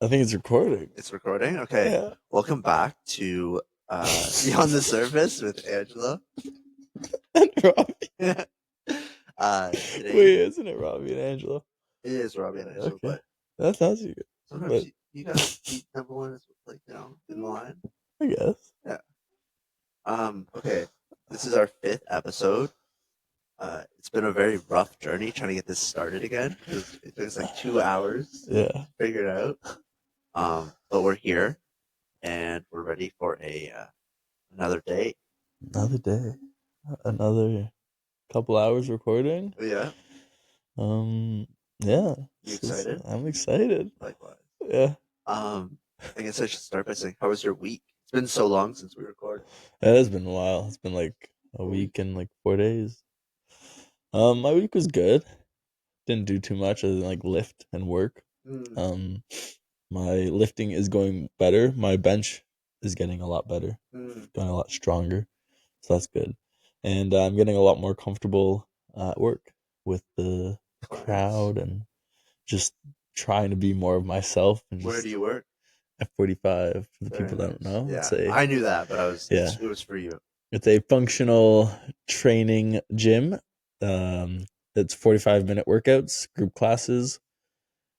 think it's recording. It's recording? Okay. Yeah. Welcome back to Beyond the Surface with Angela. And Robbie. Today Wait, isn't it Robbie and Angela? it is Robbie and Angela, Okay. but That sounds good. sometimes But you gotta be number one is in the line. I guess. Yeah. Okay. This is our fifth episode. It's been a very rough journey trying to get this started again because it took us like 2 hours Yeah. to figure it out. But we're here and we're ready for another day. Another day. Another couple hours recording. Yeah. Yeah. You excited? I'm excited. Likewise. Yeah. I guess I should start by saying, how was your week? It's been so long since we recorded. It has been a while. It's been like a week and like 4 days. My week was good. Didn't do too much other than like lift and work. My lifting is going better. My bench is getting a lot better, going a lot stronger. So that's good. And I'm getting a lot more comfortable at work with the crowd and just trying to be more of myself. And Where do you work? F45 for the Very people that don't know. Yeah, I knew that, but it was for you. It's a functional training gym. It's 45-minute workouts, group classes,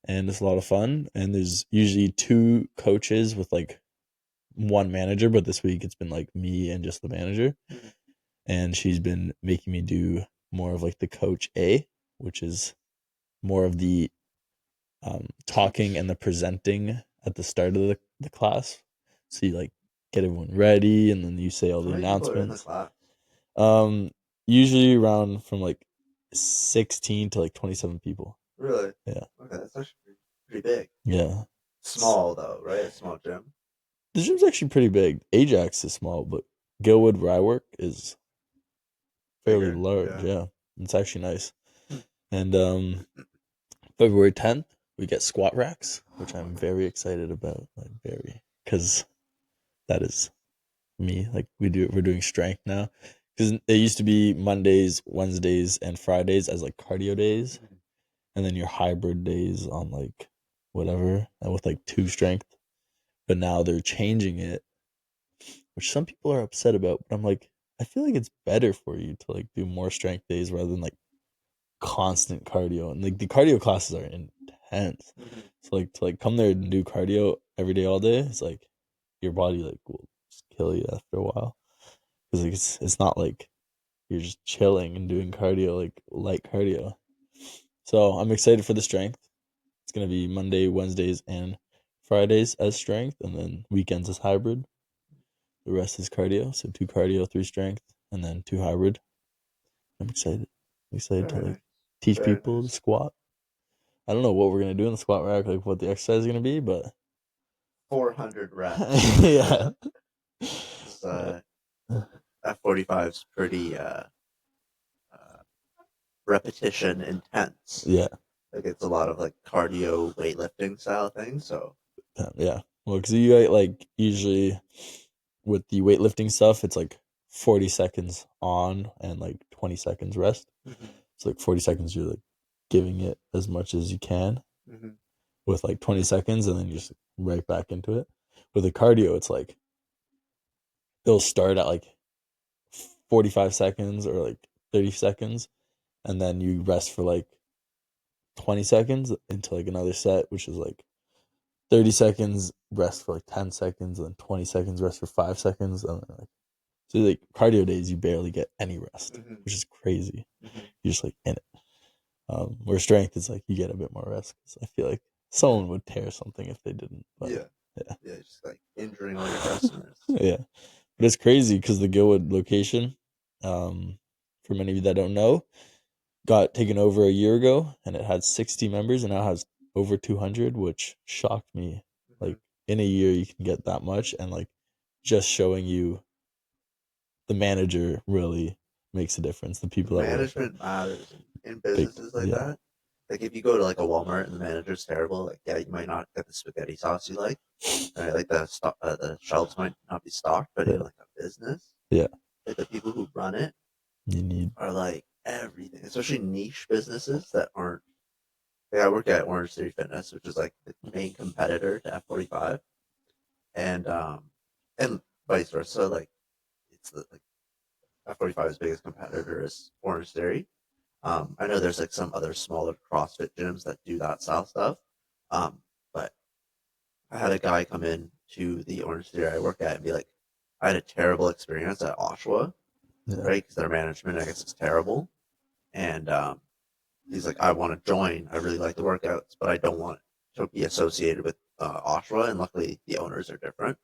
and it's a lot of fun. And there's usually two coaches with like one manager, but this week it's been like me and just the manager. And she's been making me do more of like the coach A, which is more of the talking and the presenting at the start of the class. So you like get everyone ready and then you say all the announcements. Usually around from like 16 to like 27 people. Really? Yeah. Okay, that's actually pretty big. Yeah. Small though, right? A small gym. The gym's actually pretty big. Ajax is small, but Gilwood where I work is fairly Bigger, large. Yeah. It's actually nice. Hmm. And February 10th, we get squat racks, which I'm very excited about. Like because that is me. Like we're doing strength now. Because it used to be Mondays, Wednesdays, and Fridays as like cardio days, and then your hybrid days on like whatever, and with like 2 strength. But now they're changing it, which some people are upset about. But I'm like, I feel like it's better for you to like do more strength days rather than like constant cardio. And like the cardio classes are intense. So like to like come there and do cardio every day all day, it's like your body like will just kill you after a while. Because like, it's not like you're just chilling and doing cardio, like light cardio. So I'm excited for the strength. It's gonna be Monday, Wednesdays, and Fridays as strength, and then weekends as hybrid. The rest is cardio. So 2 cardio, 3 strength, and then 2 hybrid. I'm excited. I'm excited to like teach people to squat. I don't know what we're gonna do in the squat rack, like what the exercise is gonna be, but 400 reps. yeah. F45 is pretty repetition intense. Yeah. Like it's a lot of like cardio weightlifting style things. So Yeah. Well, because you like usually with the weightlifting stuff, it's like 40 seconds on and like 20 seconds rest. It's like 40 seconds you're like giving it as much as you can with like 20 seconds and then you just right back into it. With the cardio, it's like it'll start at like 45 seconds or like 30 seconds and then you rest for like 20 seconds into like another set, which is like 30 seconds, rest for like 10 seconds, and then 20 seconds, rest for 5 seconds. And then like, so like cardio days, you barely get any rest, which is crazy. You're just like in it. Where strength is like you get a bit more rest. Cause I feel like someone would tear something if they didn't. But, yeah, just like injuring all your customers. Yeah, but it's crazy because the Gilwood location, for many of you that don't know, got taken over a year ago, and it had 60 members, and now has over 200, which shocked me. Like in a year, you can get that much, and like just showing you the manager really makes a difference. The people that management matters in businesses like that. Like if you go to like a Walmart and the manager's terrible, like yeah, you might not get the spaghetti sauce you like, right? Like the shelves might not be stocked, but in like a business, like the people who run it, you need are like everything, especially niche businesses that aren't Yeah, I work at Orange Theory Fitness, which is like the main competitor to F45, and vice versa. So, like it's the like F45's biggest competitor is Orange Theory. I know there's like some other smaller CrossFit gyms that do that style stuff. But I had a guy come in to the Orange Theory I work at and be like, I had a terrible experience at Oshawa, Yeah. right? Because their management, I guess, is terrible. And he's like, I want to join. I really like the workouts, but I don't want to be associated with Oshawa. And luckily, the owners are different.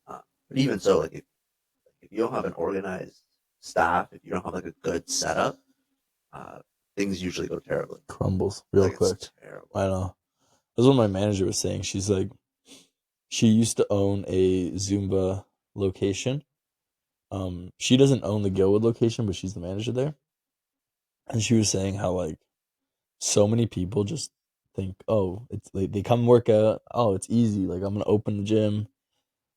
But even so, like if you don't have an organized staff, if you don't have like a good setup, uh, things usually go terribly. Crumbles real Like quick. it's terrible. I know. That's what my manager was saying. She's like, she used to own a Zumba location. She doesn't own the Gilwood location, but she's the manager there. And she was saying how like so many people just think, oh, it's like they come work out. Oh, it's easy. Like I'm gonna open the gym,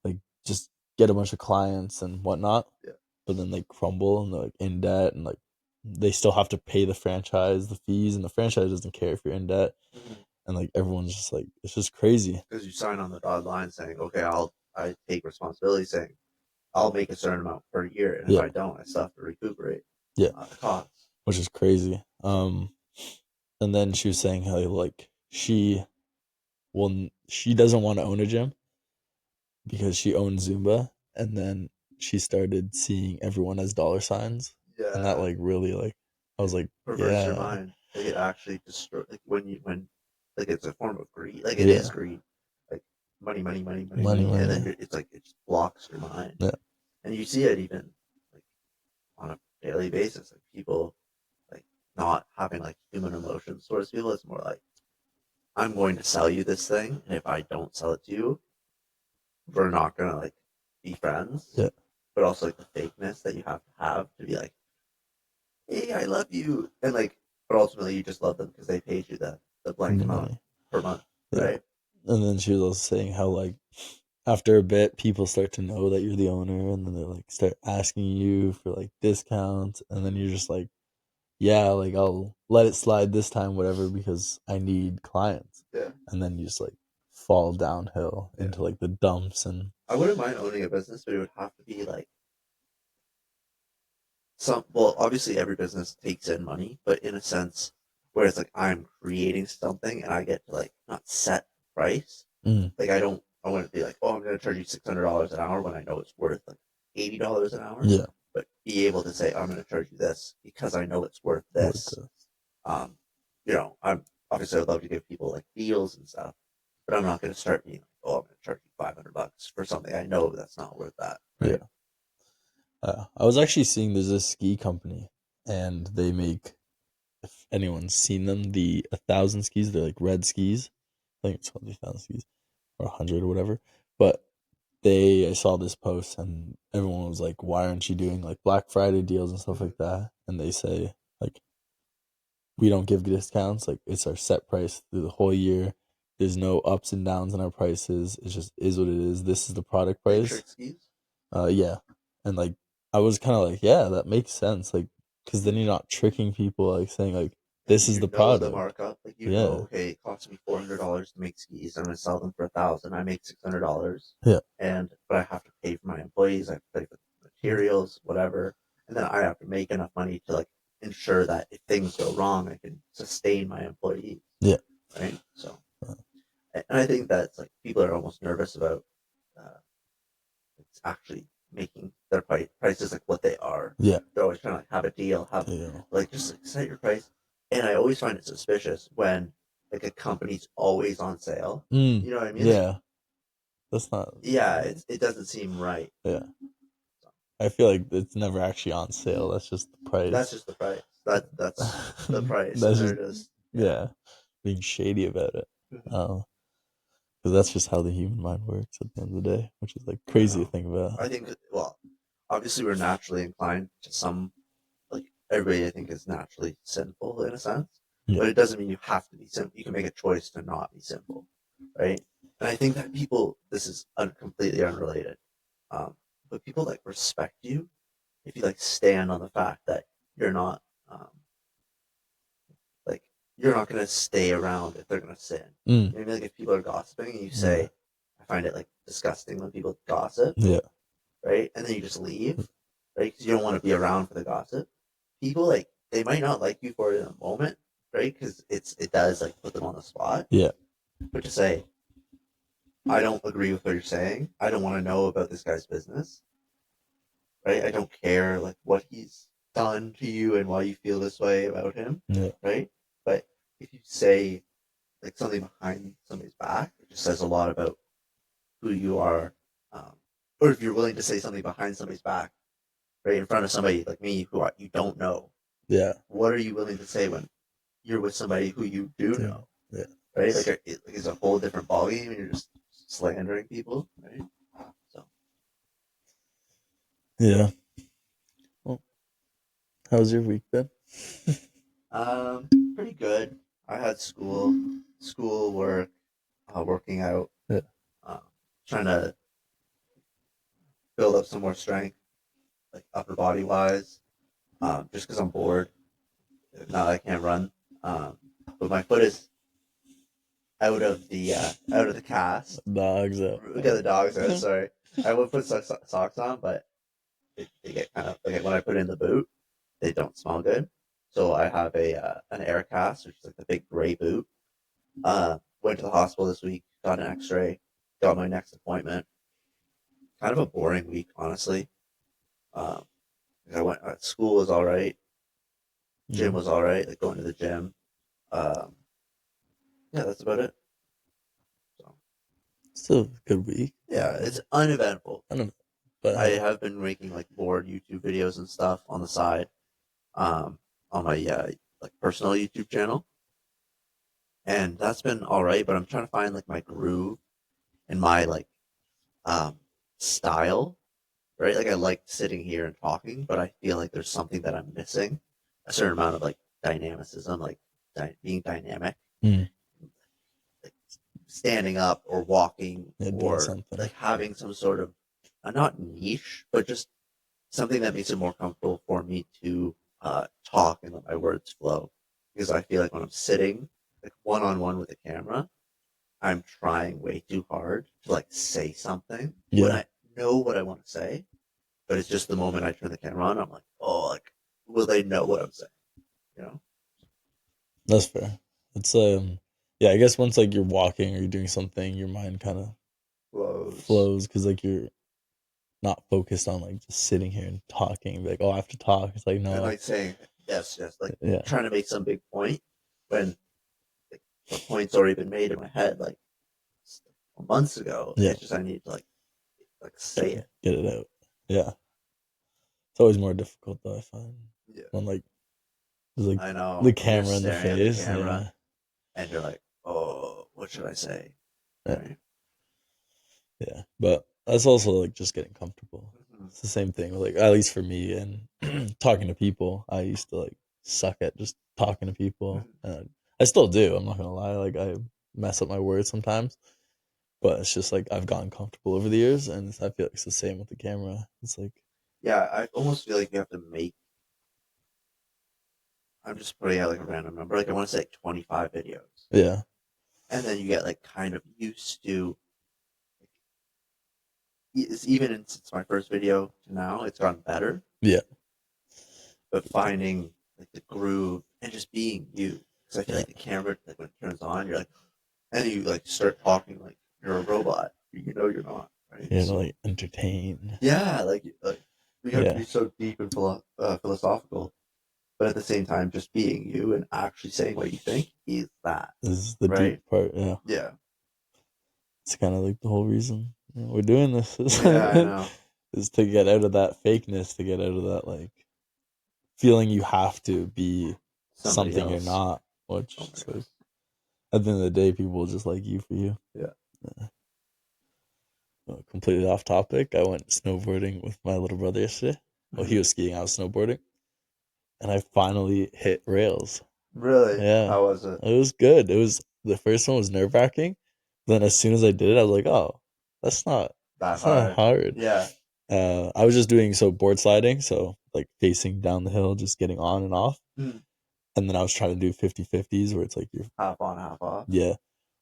like just get a bunch of clients and whatnot. Yeah. But then they crumble and they're like in debt and like they still have to pay the franchise the fees and the franchise doesn't care if you're in debt. And like everyone's just like it's just crazy. Because you sign on the dotted line saying, okay, I take responsibility, saying I'll make a certain amount per year, and if Yeah. I don't, I still have to recuperate Yeah. the costs. Which is crazy. And then she was saying how like she doesn't want to own a gym because she owns Zumba, and then she started seeing everyone as dollar signs, and that Yeah, like really like I was like, perverts your yeah, mind. Like it actually destroy. Like when like it's a form of greed. Like it is yeah, greed. Like money, money, money, money, money, money, and then money, it's like it just blocks your mind. yeah, And you see it even like on a daily basis. Like people like not having like human emotions towards people. It's more like I'm going to sell you this thing, and if I don't sell it to you, we're not gonna like be friends. yeah, But also like the fakeness that you have to be like, hey, I love you, and like, but ultimately you just love them because they paid you the blank the amount money, per month, yeah. right? And then she was also saying how like after a bit, people start to know that you're the owner, and then they like start asking you for like discounts, and then you're just like, yeah, like I'll let it slide this time, whatever, because I need clients. Yeah. And then you just like fall downhill into like the dumps and I wouldn't mind owning a business, but it would have to be like some. Well, obviously every business takes in money, but in a sense where it's like I'm creating something and I get to like not set price. mm, Like I don't. I want to be like, oh, I'm going to charge you $600 an hour when I know it's worth like $80 an hour. yeah, But be able to say I'm going to charge you this because I know it's worth what this. Um, I'm obviously I'd love to give people like deals and stuff, but I'm not going to start being like, oh, I'm going to charge you $500 for something I know that's not worth that. Right? yeah. I was actually seeing there's a ski company, and they make if anyone's seen them the 1,000 skis. They're like red skis. I think it's called the 1,000 skis or 100 or whatever. But I saw this post and everyone was like, why aren't you doing like Black Friday deals and stuff like that? And they say like we don't give discounts. Like it's our set price through the whole year. There's no ups and downs in our prices. It just is what it is. This is the product price. Skis. Yeah, and like I was kind of like, yeah, that makes sense. Like, because then you're not tricking people, like saying like this is the The product. markup. Like Yeah, okay, it costs me $400 to make skis. I'm going to sell them for 1,000. I make $600. yeah, But I have to pay for my employees. I have to pay for materials, whatever, and then I have to make enough money to like ensure that if things go wrong, I can sustain my employees. yeah, Right. So, and I think that's like people are almost nervous about uh, it's actually making their prices like what they are. yeah. They're always trying to like have a deal, have like just like set your price. And I always find it suspicious when like a company's always on sale. Mm, You know what I mean? Like, yeah. That's not. yeah, it doesn't seem right. Yeah, I feel like it's never actually on sale. That's just the That's price. just the price. That's the price, and That's they're just just yeah, being shady about it. Because that's just how the human mind works at the end of the day, which is like crazy to think about. I think well, obviously we're naturally inclined to some like everybody I think is naturally sinful in a sense, Yeah. but it doesn't mean you have to be sinful. You can make a choice to not be sinful, right? And I think that people, this is completely unrelated, but people like respect you if you like stand on the fact that you're not um, like you're not gonna stay around if they're gonna sin. Mm. You know what I mean? Like if people are gossiping and you Yeah. say, I find it like disgusting when people gossip, Yeah. right? And then you just leave, right? Because you don't want to be around for the gossip. People like they might not like you for it in a moment, right? Because it does like put them on the spot. Yeah. But to say, I don't agree with what you're saying. I don't want to know about this guy's business, right? I don't care like what he's done to you and why you feel this way about him, Yeah. right? But if you say like something behind somebody's back, it just says a lot about who you are. Or if you're willing to say something behind somebody's back, right in front of somebody like me you don't know, Yeah. what are you willing to say when you're with somebody who you do Yeah. know, Yeah. right? Like it's a whole different ballgame, and you're just slandering people, right? So, Yeah. Well, how's your week been? pretty good. I had school work, working out, Yeah. um, trying to build up some more strength, like upper body wise, just because I'm bored. Now I can't run, um, but my foot is out of the cast. Dogs out. We got the dogs out. Sorry, I would put socks on, but they get kind of like when I put in the boot, they don't smell good. So I have a an air cast, which is like the big gray boot. Went to the hospital this week, got an X-ray, got my next appointment. Kind of a boring week, honestly. Um, I went. School was all right. Gym was all right. Like going to the gym. Um, yeah, that's about it. So Still a good week. yeah, it's uneventful. I don't know, but I have been making like more YouTube videos and stuff on the side, um, on my like personal YouTube channel, and that's been all right. But I'm trying to find like my groove and my like um style, right? Like I like sitting here and talking, but I feel like there's something that I'm missing, a certain amount of like dynamicism, like being dynamic, mm, like standing up or walking yeah, doing or something. like having some sort of not niche, but just something that makes it more comfortable for me to talk and let my words flow. Because I feel like when I'm sitting like one on one with a camera, I'm trying way too hard to like say something when Yeah, I know what I want to say, but it's just the moment I turn the camera on, I'm like, oh, like, will they know what I'm saying? You know? that's fair. It's yeah. I guess once like you're walking or you're doing something, your mind kind of Flows. flows because like you're not focused on like just sitting here and talking. Like, oh, I have to talk. It's like And no, like saying, yes, yes, like yeah, trying to make some big point when like, the point's already been made in my head like months ago. yeah, It's just I need to like say it. get it out. Yeah, it's always more difficult though. I find Yeah. when like there's like I know. the When you're camera in the staring at the face. camera Yeah, and you're like, oh, what should I say? yeah, Right? yeah. But that's also like just getting comfortable. Mm-hmm. It's the same thing. Like at least for me and talking to people, I used to like suck at just talking to people. And I still do. I'm not gonna lie. Like I mess up my words sometimes, but it's just like I've gotten comfortable over the years, and I feel like it's the same with the camera. It's like Yeah, I almost feel like you have to make. I'm just putting out like a random number. Like I want to say like 25 videos, yeah, and then you get like kind of used to. It's even since my first video to now, it's gotten better. yeah, But finding like the groove and just being you, because I feel yeah, like the camera, like when it turns on, you're like, and then you like start talking like you're a robot. You know you're not, right? yeah. To So like entertain. yeah, like you have to Yeah, be so deep and philosophical, but at the same time, just being you and actually saying what you think is that, this is the deep right? part. Yeah, Yeah, it's kind of like the whole reason we're doing this yeah, I know. is to get out of that fakeness, to get out of that like feeling you have to be Somebody something you're else. not, which Oh my it's gosh. like at the end of the day, people will just like you for you. Yeah. Yeah. Completely off topic. I went snowboarding with my little brother yesterday. Well, he Mhm. was skiing, I was snowboarding, and I finally hit rails. Really? Yeah, How was it? it was good. It was the first one was nerve wracking. Then as soon as I did it, I was like, oh, that's not That that's not hard? hard. Yeah. I was just doing so board sliding, so like facing down the hill, just getting on and off. Mm. And then I was trying to do 50-50s where it's like you're half on, half off. yeah,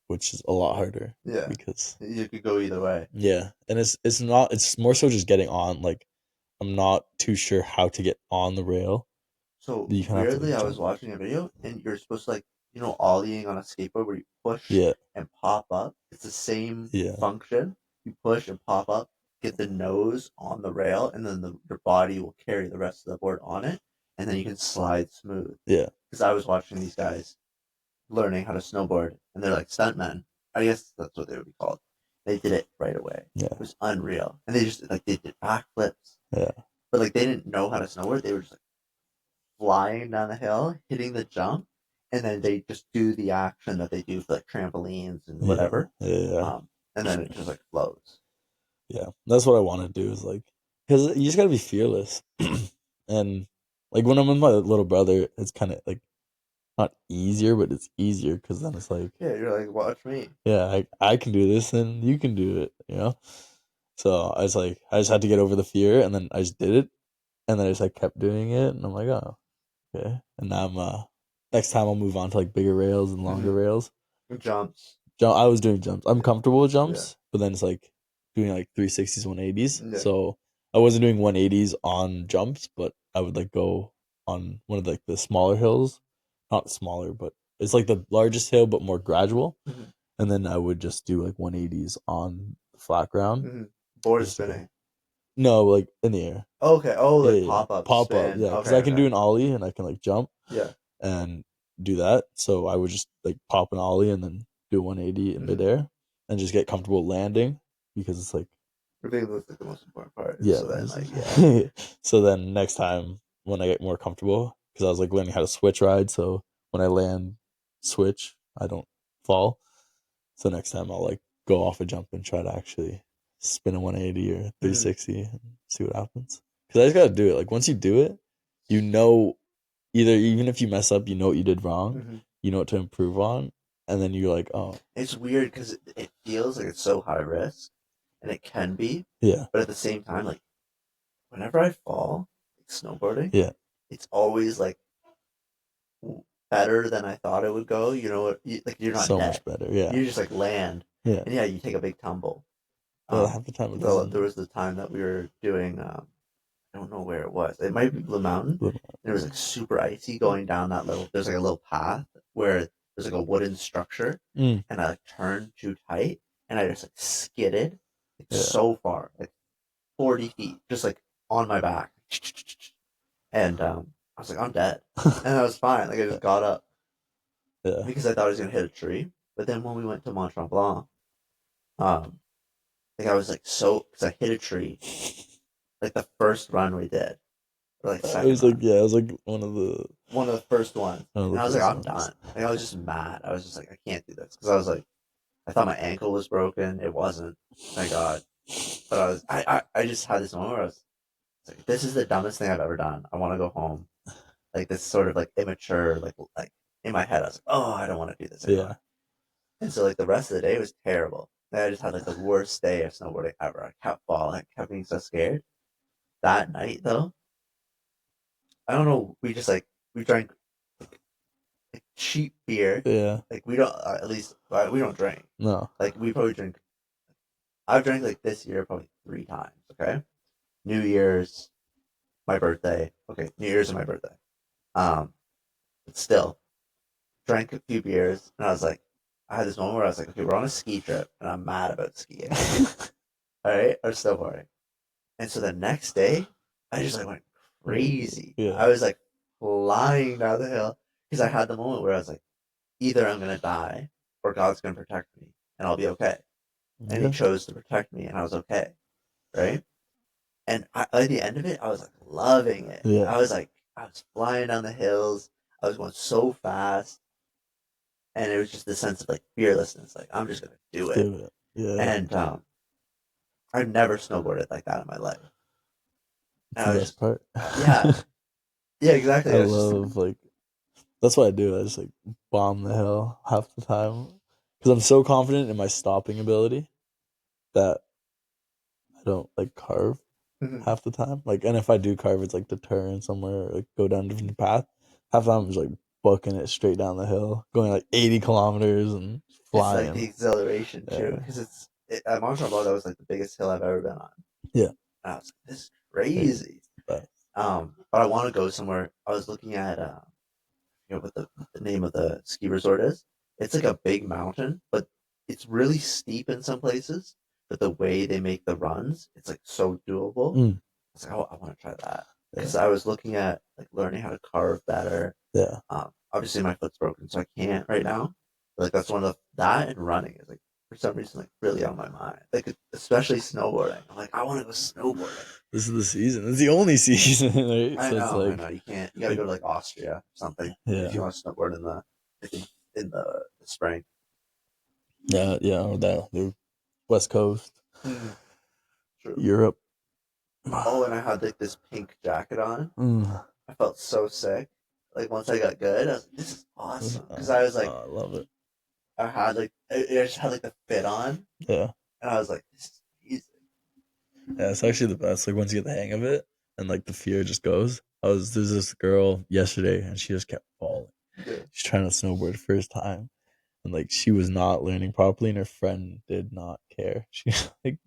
which is a lot harder. Yeah, because you could go either way. yeah, and it's not it's more so just getting on. Like I'm not too sure how to get on the rail. So You kind of have to weirdly, like I was jump. watching a video, and you're supposed to like ollieing on a skateboard where you push Yeah, and pop up. It's the same yeah, function. You push and pop up, get the nose on the rail, and then your body will carry the rest of the board on it, and then you can slide smooth. yeah, Because I was watching these guys learning how to snowboard, and they're like stuntmen. I guess that's what they would be called. They did it right away. yeah, It was unreal, and they just like they did backflips, yeah, but like they didn't know how to snowboard. They were just like flying down the hill, hitting the jump, and then they just do the action that they do for like trampolines and yeah, whatever. yeah. And then it just like flows. Yeah, that's what I want to do is like, because you just gotta be fearless. And like when I'm with my little brother, it's kind of like not easier, but it's easier because then it's like, Yeah, you're like, watch me. yeah, I can do this and you can do it, So I was like, I just had to get over the fear, and then I just did it, and then I just like kept doing it, and I'm like, oh, okay. And now I'm next time I'll move on to like bigger rails and longer rails. Jumps. I was doing jumps. I'm comfortable with Yeah. jumps, but then it's like doing like 360s, 180s. Yeah. So I wasn't doing 180s on jumps, but I would like go on one of like the smaller hills, not smaller, but it's like the largest hill, but more gradual. Mhm. And then I would just do like 180s on the flat ground. Board Just to go- spinning. No, like in the air. Okay. Oh, like Yeah, pop up. pop up. Spin. Yeah, because Okay. I can do an ollie and I can like jump Yeah. and do that. So I would just like pop an ollie and then do 180 in Mhm. midair and just get comfortable landing because it's like I think that's like the most important part. yeah. So then, like, yeah. So then next time when I get more comfortable, because I was like learning how to switch ride, so when I land switch, I don't fall. So next time I'll like go off a jump and try to actually spin a 180 or 360 and see what happens. Because I just gotta do it. Like once you do it, you know, even if you mess up, you know what you did wrong, you know what to improve on, and then you're like, oh, It's weird because it feels like it's so high risk, and it can be. yeah, But at the same time, like whenever I fall, like snowboarding, yeah, it's always like better than I thought it would go. You know what? Like you're not so dead. much better. Yeah, You just like land, yeah. and yeah, you take a big tumble. Half the time it doesn't. There was the time that we were doing. I don't know where it was. It might be Blue Mountain. And it was like super icy going down that little. There's like a little path where there's like a wooden structure, and I like turned too tight, and I just like skidded like, so far, like 40 feet, just like on my back, and I was like, I'm dead, and I was fine. Like I just got up Yeah, because I thought I was gonna hit a tree, but then when we went to Mont Tremblant, like I was like so because I hit a tree like the first run we did, or like second. it was like run. yeah, it was like one of the first ones, one of the and I was like, I'm first done. ones. Like I was just mad. I was just like, I can't do this because I was like, I thought my ankle was broken. It wasn't. Thank God. But I just had this moment where I was like, this is the dumbest thing I've ever done. I want to go home. Like this sort of like immature, like in my head, I was like, oh, I don't want to do this anymore. Yeah, And so like the rest of the day was terrible. Like, I just had like the worst day of snowboarding ever. I kept falling. I kept being so scared. That night though, I don't know. We drank like, cheap beer. yeah. Like we don't at least we don't drink. No, Like we probably drink. I've drank like this year probably 3 times. Okay, New Year's, my birthday. Okay, New Year's and my birthday. But still drank a few beers, and I was like, I had this moment where I was like, okay, we're on a ski trip, and I'm mad about skiing. All right, or snowboarding. And so the next day, I just like went crazy. Yeah. I was like flying down the hill because I had the moment where I was like, either I'm gonna die or God's gonna protect me and I'll be okay. And He chose to protect me, and I was okay, right? And at the end of it, I was like loving it. Yeah. I was flying down the hills. I was going so fast, and it was just the sense of like fearlessness. Like I'm just gonna do it. Do it. Yeah. And I've never snowboarded like that in my life. That's the best part. Yeah. Yeah, exactly. I love like that's what I do. I just like bomb the hill half the time because I'm so confident in my stopping ability that I don't like carve half the time. Like, and if I do carve, it's like to turn somewhere or like go down a different path. Half the time, I'm just like booking it straight down the hill, going like 80 kilometers and flying. It's like the exhilaration too, because at Mont Tremblant, that was like the biggest hill I've ever been on. Yeah. And I was like, this is crazy. But I want to go somewhere. I was looking at what the name of the ski resort is. It's like a big mountain, but it's really steep in some places. But the way they make the runs, it's like so doable. I was like, oh, I want to try that because I was looking at like learning how to carve better. Yeah. Obviously my foot's broken, so I can't right now. But, like that's one of that and running is like for some reason like really on my mind. Like especially snowboarding. I'm like, I want to go snowboarding. This is the season. It's the only season, right? I So know, it's like, I know. You can't. You gotta go to like Austria or something if you want to snowboard in the spring. Yeah, or the West Coast, True. Europe. Oh, and I had like this pink jacket on. I felt so sick. Like once I got good, I was like, "This is awesome." Because I was like, I love it. I had like, I just had like the fit on. Yeah. And I was like, "This is easy." Yeah, it's actually the best. Like once you get the hang of it, and like the fear just goes. There's this girl yesterday, and she just kept falling. Yeah. She's trying to snowboard the first time, and like she was not learning properly, and her friend did not care. She like,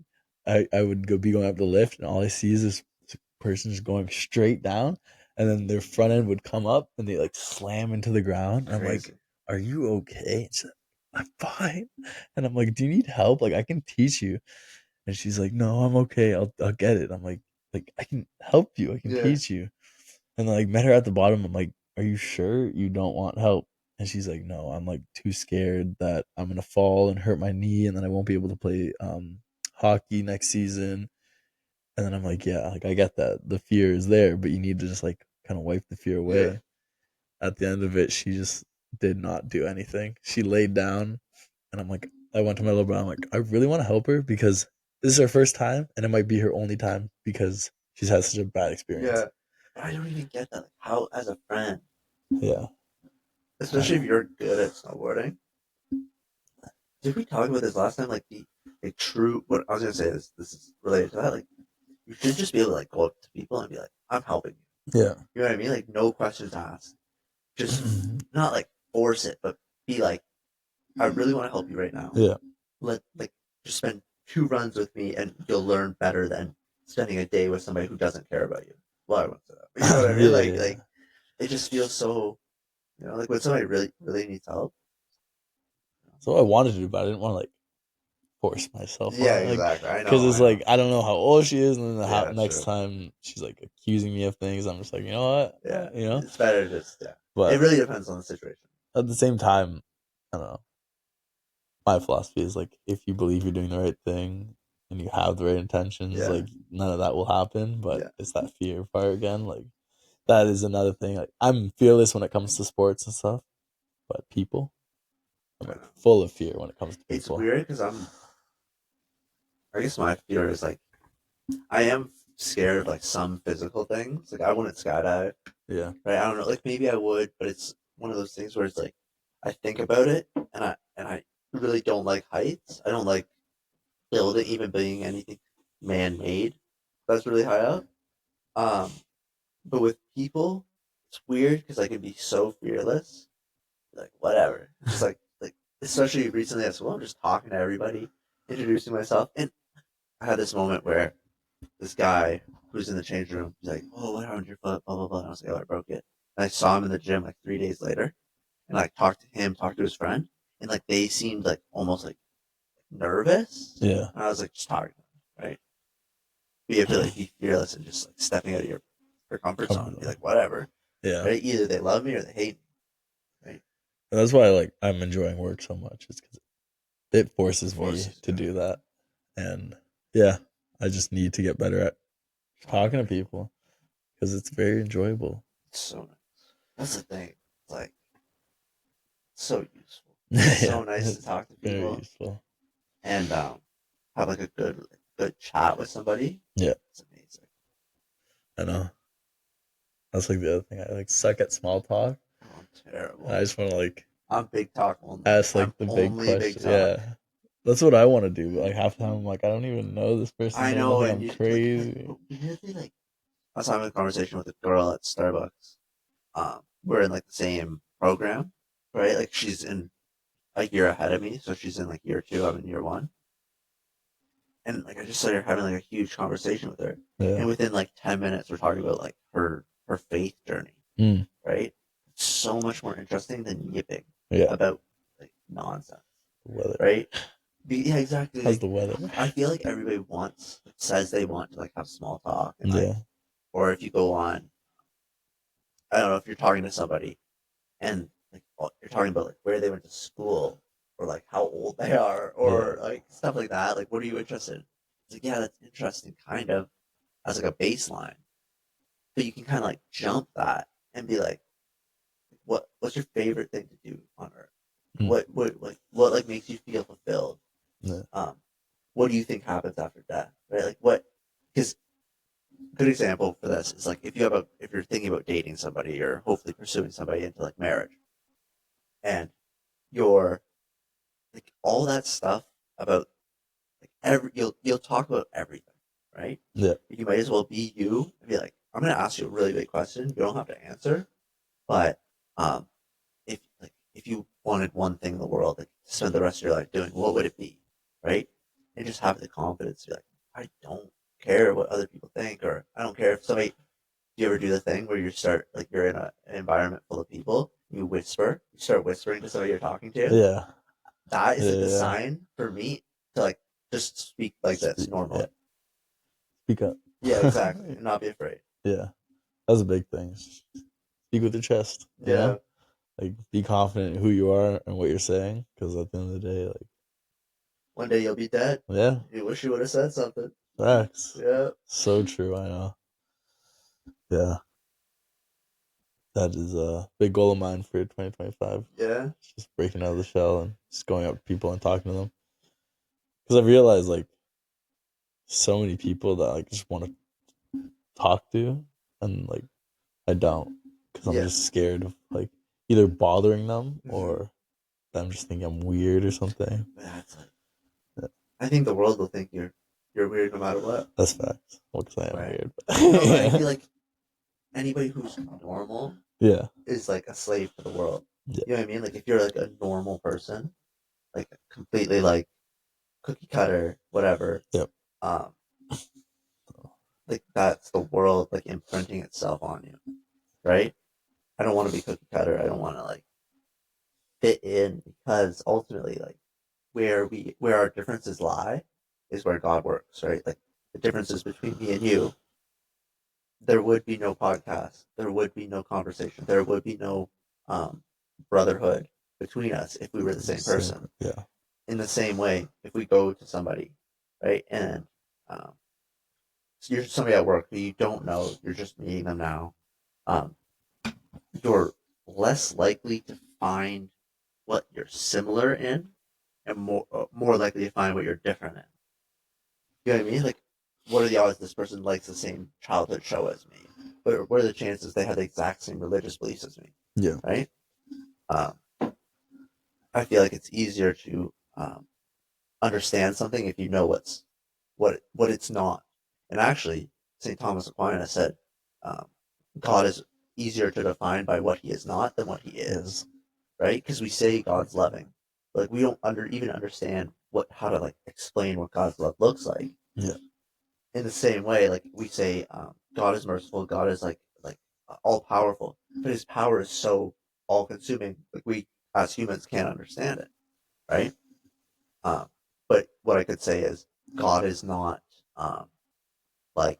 I would be going up the lift, and all I see is this person just going straight down, and then their front end would come up, and they like slam into the ground. And I'm like, "Are you okay?" And she's like, "I'm fine." And I'm like, "Do you need help? Like I can teach you." And she's like, "No, I'm okay. I'll get it." I'm like I can help you. I can teach you. And like met her at the bottom. I'm like, "Are you sure you don't want help?" And she's like, "No, I'm like too scared that I'm gonna fall and hurt my knee, and then I won't be able to play hockey next season." And then I'm like, "Yeah, like I get that. The fear is there, but you need to just like kind of wipe the fear away." Yeah. At the end of it, she just did not do anything. She laid down, and I'm like, I went to my little brother. I'm like, I really want to help her because this is her first time, and it might be her only time because she's had such a bad experience. Yeah, but I don't even get that. Like, how, as a friend, yeah, especially if you're good at snowboarding. Did we talk about this last time? Like the true. What I was gonna say is this is related to that. Like you should just be able to like go up to people and be like, "I'm helping you." Yeah, you know what I mean. Like no questions asked. Just not like force it, but be like, "I really want to help you right now." Yeah. Just spend 2 runs with me, and you'll learn better than spending a day with somebody who doesn't care about you. Well, I won't say that, but you know what I mean. Like it just feels so. Like when somebody really really needs help. So I wanted to do, but I didn't want to like force myself. Yeah, on it. exactly. I know Because it's like I don't know how old she is, and then the next time she's like accusing me of things, I'm just like, you know what? Yeah, it's better just But it really depends on the situation. At the same time, I don't know. My philosophy is like if you believe you're doing the right thing and you have the right intentions, like none of that will happen. But it's that fear part again. Like that is another thing. Like I'm fearless when it comes to sports and stuff, but people, I'm like full of fear when it comes to people. It's weird because I guess my fear is like I am scared of like some physical things. Like I wouldn't skydive. Yeah. Right. I don't know. Like maybe I would, but it's one of those things where it's like I think about it and I really don't like heights. I don't like building, even being anything man made. That's really high up. But with people, it's weird because I can be so fearless. Like whatever. Just like especially recently at school, I'm just talking to everybody, introducing myself, and I had this moment where this guy who's in the change room, he's like, "Oh, what happened to your foot?" Blah blah blah. And I was like, "Oh, I broke it." And I saw him in the gym like 3 days later, and like talked to him, talked to his friend, and like they seemed like almost like nervous. Yeah. And I was like, just talking, right? But you have to like be fearless and just like stepping out of your comfort zone and be like, whatever. Yeah. Right? Either they love me or they hate me. Right. And that's why I'm enjoying work so much. It's because it forces me to do that. And yeah, I just need to get better at talking to people because it's very enjoyable. It's so nice. That's the thing. It's like so useful. It's so nice to talk to people. Very useful. And have like a good chat with somebody. Yeah. It's amazing. I know. That's like the other thing. I like suck at small talk. Oh, I'm terrible. I just want to like. I'm big talk only. Ask like the big question. Yeah. That's what I want to do, but like half the time I'm like, I don't even know this person. I know, and I'm crazy. I was having a conversation with a girl at Starbucks. We're in like the same program, right? Like she's in a year ahead of me, so she's in like year 2, I'm in year 1, and like I just started having like a huge conversation with her, Yeah. and within like 10 minutes, we're talking about like her faith journey, Mm. right? It's so much more interesting than yipping Yeah. about like nonsense, Weather. right? Yeah, exactly. How's Like, the weather? I feel like everybody says they want to like have small talk, and like, Yeah. or if you go on, I don't know, if you're talking to somebody and like you're talking about like where they went to school or like how old they are or like stuff like that. Like, what are you interested in? It's like, yeah, that's interesting, kind of as like a baseline, but you can kind of like jump that and be like, what's your favorite thing to do on Earth? Mm. What like makes you feel fulfilled? Yeah. What do you think happens after death? Right? Like what? Because good example for this is like if you're thinking about dating somebody or hopefully pursuing somebody into like marriage, and you're like all that stuff about like you'll talk about everything, right? Yeah. You might as well be you and be like, I'm gonna ask you a really big question. You don't have to answer, but um, if you wanted one thing in the world like, to spend the rest of your life doing, what would it be, right? And just have the confidence to be like, I don't care what other people think, or I don't care if somebody. Do you ever do the thing where you start like you're in an environment full of people, you start whispering to somebody you're talking to? Yeah. That is like the Yeah. sign for me to like just speak like this normally. Yeah. Speak up. Yeah, exactly, and not be afraid. Yeah. That's a big thing. Speak with your chest. You Yeah. know? Like, be confident in who you are and what you're saying. Because at the end of the day, like, One day you'll be dead. yeah, You wish you would have said something. facts. Yeah. So true. I know. Yeah. That is a big goal of mine for 2025. Yeah. Just breaking out of the shell and just going up to people and talking to them. Because I've realized, like, so many people that I just want to talk to, and, like, I don't. Because I'm Yeah. just scared of, like, either bothering them Mhm. or them just thinking I'm weird or something. That's like, Yeah. I think the world will think you're weird no matter what. That's facts. Well, because I am Right. weird. No, but I feel like anybody who's normal Yeah. is like a slave to the world. Yeah. You know what I mean? Like if you're like a normal person, like completely like cookie cutter, whatever. Yep. Um, like that's the world like imprinting itself on you, right? I don't want to be cookie cutter. I don't want to like fit in because ultimately, like where our differences lie is where God works, right? Like the differences between me and you, there would be no podcast, there would be no conversation, there would be no um, brotherhood between us if we were the same person. Yeah. In the same way, if we go to somebody, right, and um, so you're somebody at work who you don't know, you're just meeting them now, um, you're less likely to find what you're similar in, and more likely to find what you're different in. You know what I mean? Like, what are the odds this person likes the same childhood show as me? What are the chances they have the exact same religious beliefs as me? Yeah. Right? Um, I feel like it's easier to understand something if you know what it's not. And actually, St. Thomas Aquinas said, um, God is easier to define by what he is not than what he is. Right? Because we say God's loving, but like we don't even understand how to like explain what God's love looks like. Yeah. In the same way, like we say, God is merciful, God is like all powerful, but his power is so all consuming. Like we as humans can't understand it, right? Um, but what I could say is God is not um, like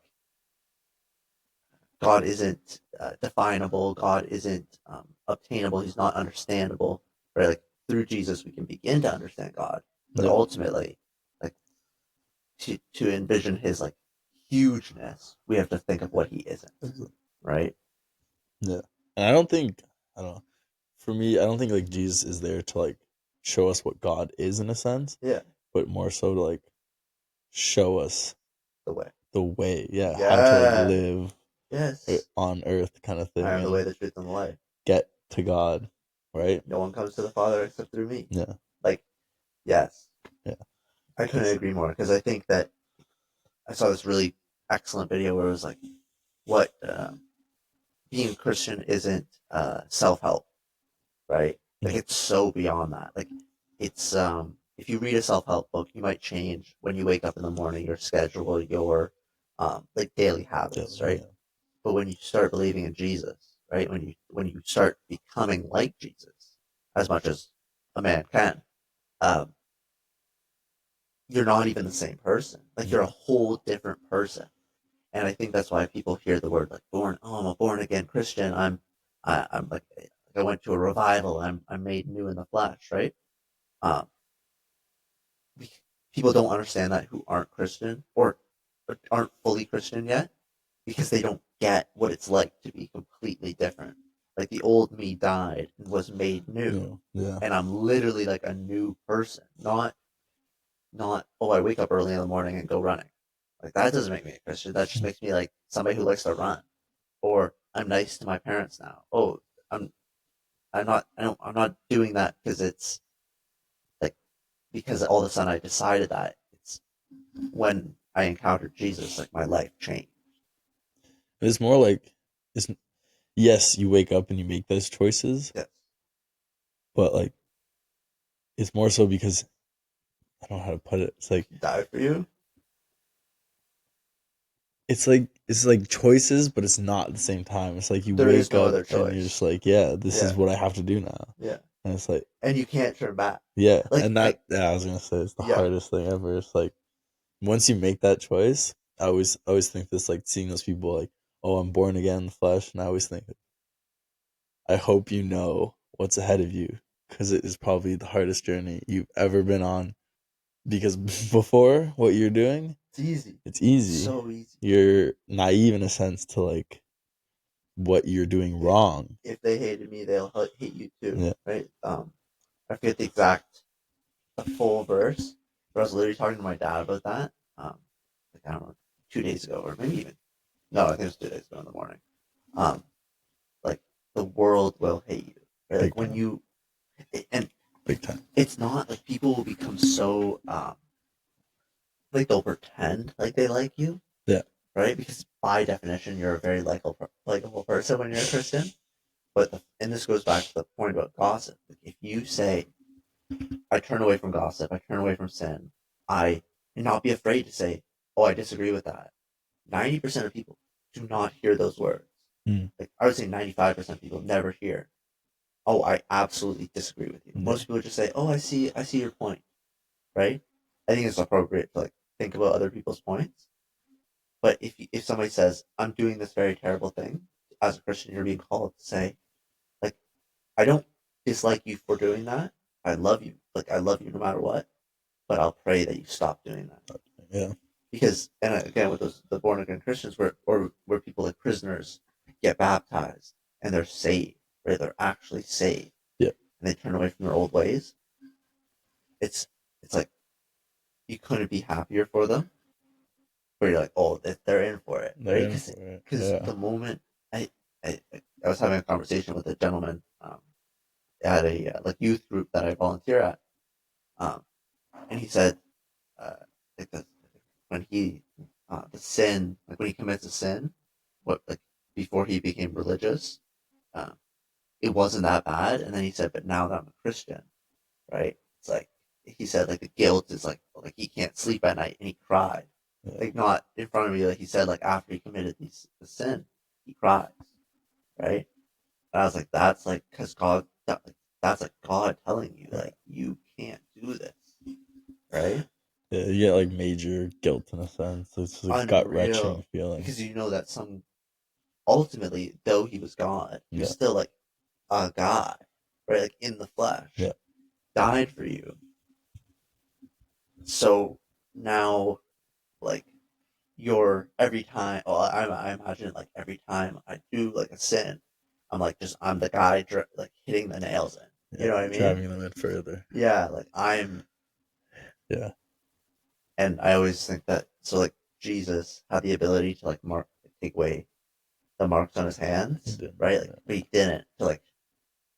God isn't definable. God isn't obtainable. He's not understandable. Right? Like through Jesus, we can begin to understand God, but Yeah. ultimately, like to envision his like hugeness, we have to think of what he isn't. Right? Yeah. And I don't think, I don't know, for me, I don't think like Jesus is there to like show us what God is in a sense, Yeah. but more so to like show us The way. the way, yeah, how to Yeah. like live Yes. on earth kind of thing. I am the way, and the truth, and the life. get to God, right? No one comes to the Father except through me. Yeah. Like, yes. Yeah. I couldn't agree more because I think that I saw this really excellent video where it was like, what being a Christian isn't self help, right? Like Yeah. it's so beyond that. Like it's if you read a self-help book, you might change when you wake up in the morning, your schedule, your like daily habits, right? Yeah. But when you start believing in Jesus, right? When you start becoming like Jesus, as much as a man can, um, you're not even the same person. Like you're a Yeah. whole different person. And I think that's why people hear the word like born. Oh, I'm a born again Christian. I'm like I went to a revival. I'm made new in the flesh, right? Um, People don't understand that who aren't Christian or aren't fully Christian yet because they don't get what it's like to be completely different. Like the old me died and was made new, Yeah. Yeah. and I'm literally like a new person. Not oh I wake up early in the morning and go running. Like that doesn't make me a Christian. That just makes me like somebody who likes to run. Or I'm nice to my parents now. Oh, I'm I'm not doing that because it's like because all of a sudden I decided that. It's when I encountered Jesus, like my life changed. It's more like it's yes, you wake up and you make those choices, Yes. but like it's more so because I don't know how to put it. He died for you. It's like choices, but it's not at the same time. It's like you There is wake no up other and you're just choice. like, yeah, this is Yeah. what I have to do now. Yeah. And it's like, And you can't turn back. yeah, Like and I yeah, I was gonna say it's the yeah. hardest thing ever. It's like once you make that choice, I always think this like seeing those people like, oh, I'm born again in the flesh, and I always think I hope you know what's ahead of you because it is probably the hardest journey you've ever been on. Because before what you're doing, It's easy. it's easy. So easy. You're naive in a sense to like what you're doing wrong. If they hated me, they'll hate you too, Yeah. right? I forget the full verse, but I was literally talking to my dad about that. Like I don't know, 2 days ago, or maybe even no, I think it was 2 days ago in the morning. Um, like the world will hate you, right? Big Like when time. you and Big time. it's not like people will become so like they'll pretend like they like you, Yeah. right? Because by definition, you're a very likable person when you're a Christian. But and this goes back to the point about gossip. Like if you say, "I turn away from gossip. I turn away from sin," I and not be afraid to say, "Oh, I disagree with that." 90% of people do not hear those words. Mm. Like I would say, 95% of people never hear, "Oh, I absolutely disagree with you." Yeah. Most people just say, "Oh, I see your point." Right? I think it's appropriate to like think about other people's points. But if somebody says, "I'm doing this very terrible thing," as a Christian, you're being called to say, like, "I don't dislike you for doing that. I love you. Like, I love you no matter what. But I'll pray that you stop doing that." Yeah. Because, and again, with those the born again Christians, where people like prisoners get baptized and they're saved, right? They're actually saved, Yeah. and they turn away from their old ways. It's it's like you couldn't be happier for them. Where you're like, oh, they're in for it, They're right? in for it. Because Yeah. the moment I was having a conversation with a gentleman at a like youth group that I volunteer at, um, and he said, like when he the sin, like when he commits a sin, what like before he became religious, um, it wasn't that bad, and then he said, but now that I'm a Christian, right? It's like he said, like the guilt is like he can't sleep at night, and he cried, Yeah. like not in front of me, like he said, like after he committed the sin, he cries, right? And I was like, that's like because that's like God telling you, Yeah. like you can't do this, right? Yeah. You get like major guilt in a sense. It's like gut wrenching Unreal, feeling. because you know that some ultimately, though he was God, he was Yeah. still like a guy, right? Like in the flesh, Yeah. died for you. So now, like you're every time. Well, I imagine like every time I do like a sin, I'm like just I'm the guy like hitting the nails in. You Yeah. know what I mean? Driving them in further. Yeah, like I'm, Yeah. and I always think that so like Jesus had the ability to like mark take away the marks on his He hands, did. right? Like, Yeah. but he didn't to like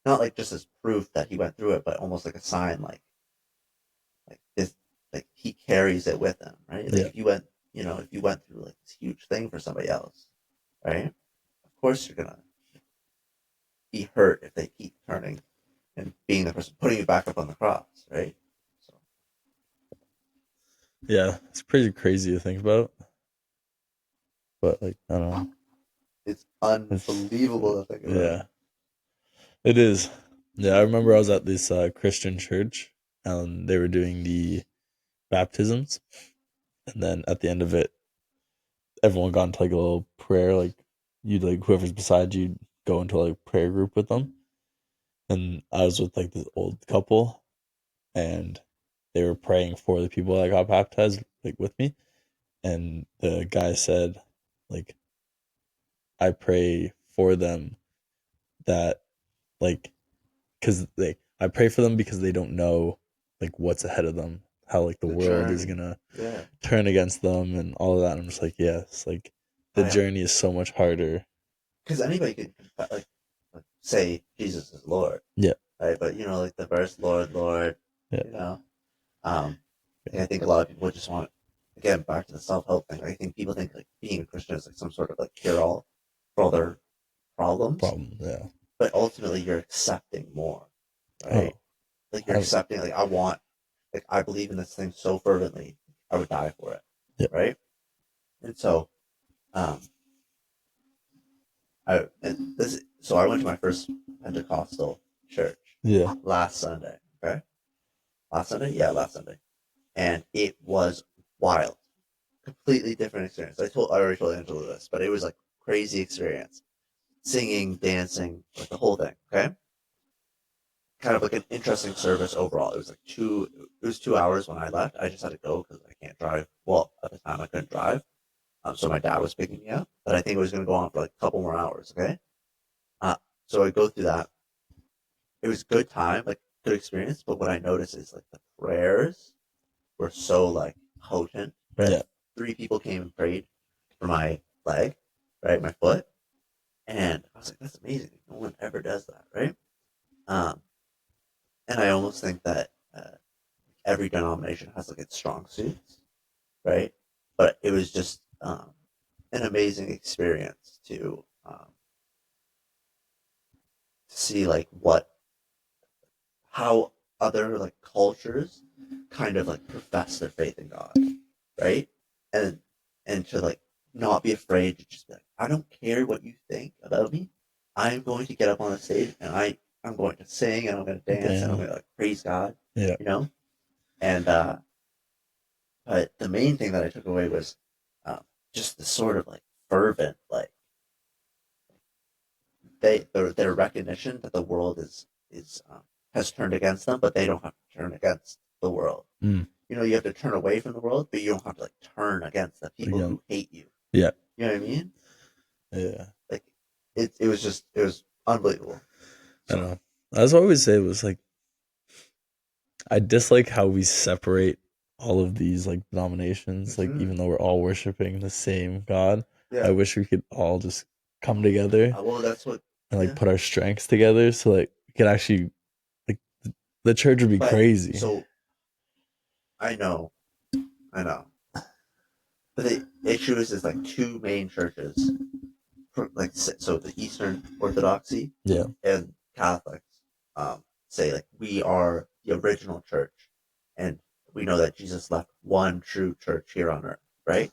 not like just as proof that he went through it, but almost like a sign, like this, like he carries it with him, right? Like Yeah. if you went, if you went through like this huge thing for somebody else, right? Of course you're gonna be hurt if they keep turning and being the person putting you back up on the cross, right? So Yeah, it's pretty crazy to think about. But like, I don't know. it's It's unbelievable to think about. yeah, it is. Yeah, I remember I was at this Christian church and they were doing the baptisms, and then at the end of it, everyone got into like a little prayer. Like you'd like whoever's beside you go into like a prayer group with them, and I was with like this old couple, and they were praying for the people that got baptized like with me, and the guy said like I pray for them that like because they I pray for them because they don't know like what's ahead of them, how like the The world is journey, gonna yeah. turn against them and all of that. And I'm just like, yes, like the I journey is so much harder. because anybody could like say Jesus is Lord, Yeah, right? But like the verse Lord, Lord, yeah, you know, um, and I think a lot of people just want again back to the self help thing. I think people think like being a Christian is like some sort of like cure all for all their problems, problem. Yeah. but ultimately you're accepting more, Oh, right? Like you're I, accepting like I believe in this thing so fervently I would die for it, yeah, right? And so um I went to my first Pentecostal church yeah, last Sunday. Okay, last Sunday, yeah, last Sunday, and it was wild, completely different experience. I already told Angela this, but it was like crazy experience, singing, dancing, like the whole thing. Okay, kind of like an interesting service overall. It was like it was 2 hours when I left. I just had to go because I can't drive. Well, at the time I couldn't drive, so my dad was picking me up, but I think it was going to go on for like a couple more hours. Okay, uh, so I go through that. It was good time, like good experience. But what I noticed is like the prayers were so like potent. Right, yeah. like 3 people came and prayed for my leg, right, my foot, and I was like, that's amazing. No one ever does that, right? Um, and I almost think that every denomination has like its strong suits, right? But it was just an amazing experience to see like how other like cultures kind of like profess their faith in God, right? And to like not be afraid to just be like, I don't care what you think about me. I'm going to get up on the stage and I'm going to sing and I'm going to dance and I'm Damn. going to like praise God, Yeah. you know. And but the main thing that I took away was um, just the sort of like fervent like their recognition that the world is has turned against them, but they don't have to turn against the world. Mm. You have to turn away from the world, but you don't have to like turn against the people Again. who hate you. Yeah. You know what I mean? Yeah. Like it was unbelievable. I So know. As I always say, it was like I dislike how we separate all of these like denominations. Like mm-hmm. even though we're all worshiping the same God, I Yeah. wish we could all just come together Well, that's what. and like Yeah. put our strengths together so like we could actually like the church would be But crazy. so I know, I know. But the issue is like 2 main churches, like so the Eastern Orthodoxy Yeah. and Catholics say like we are the original church, and we know that Jesus left one true church here on earth, right?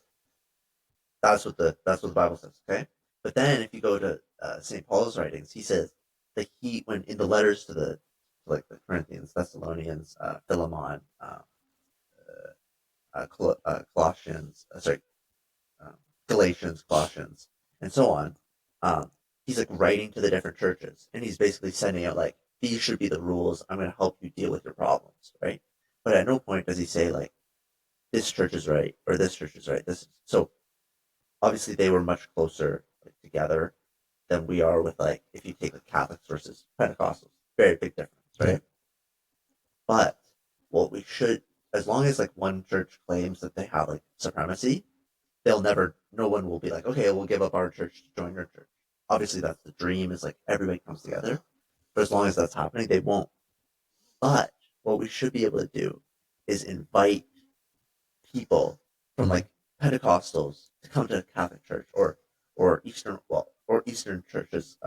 That's what the Bible says. Okay, but then if you go to Saint Paul's writings, he says that he when in the letters to like the Corinthians, Thessalonians, Philemon, Colossians, um, Galatians, Colossians, and so on. Um, he's like writing to the different churches, and he's basically sending out like these should be the rules. I'm going to help you deal with your problems, right? But at no point does he say like this church is right or this church is right. So obviously they were much closer like, together than we are with like if you take like Catholics versus Pentecostals, very big difference, Yeah. right? But what we should, as long as like one church claims that they have like supremacy, no one will be like, okay, we'll give up our church to join your church. Obviously, that's the dream is like everybody comes together. But as long as that's happening, they won't. But what we should be able to do is invite people from Mhm. like Pentecostals to come to the Catholic Church or Eastern churches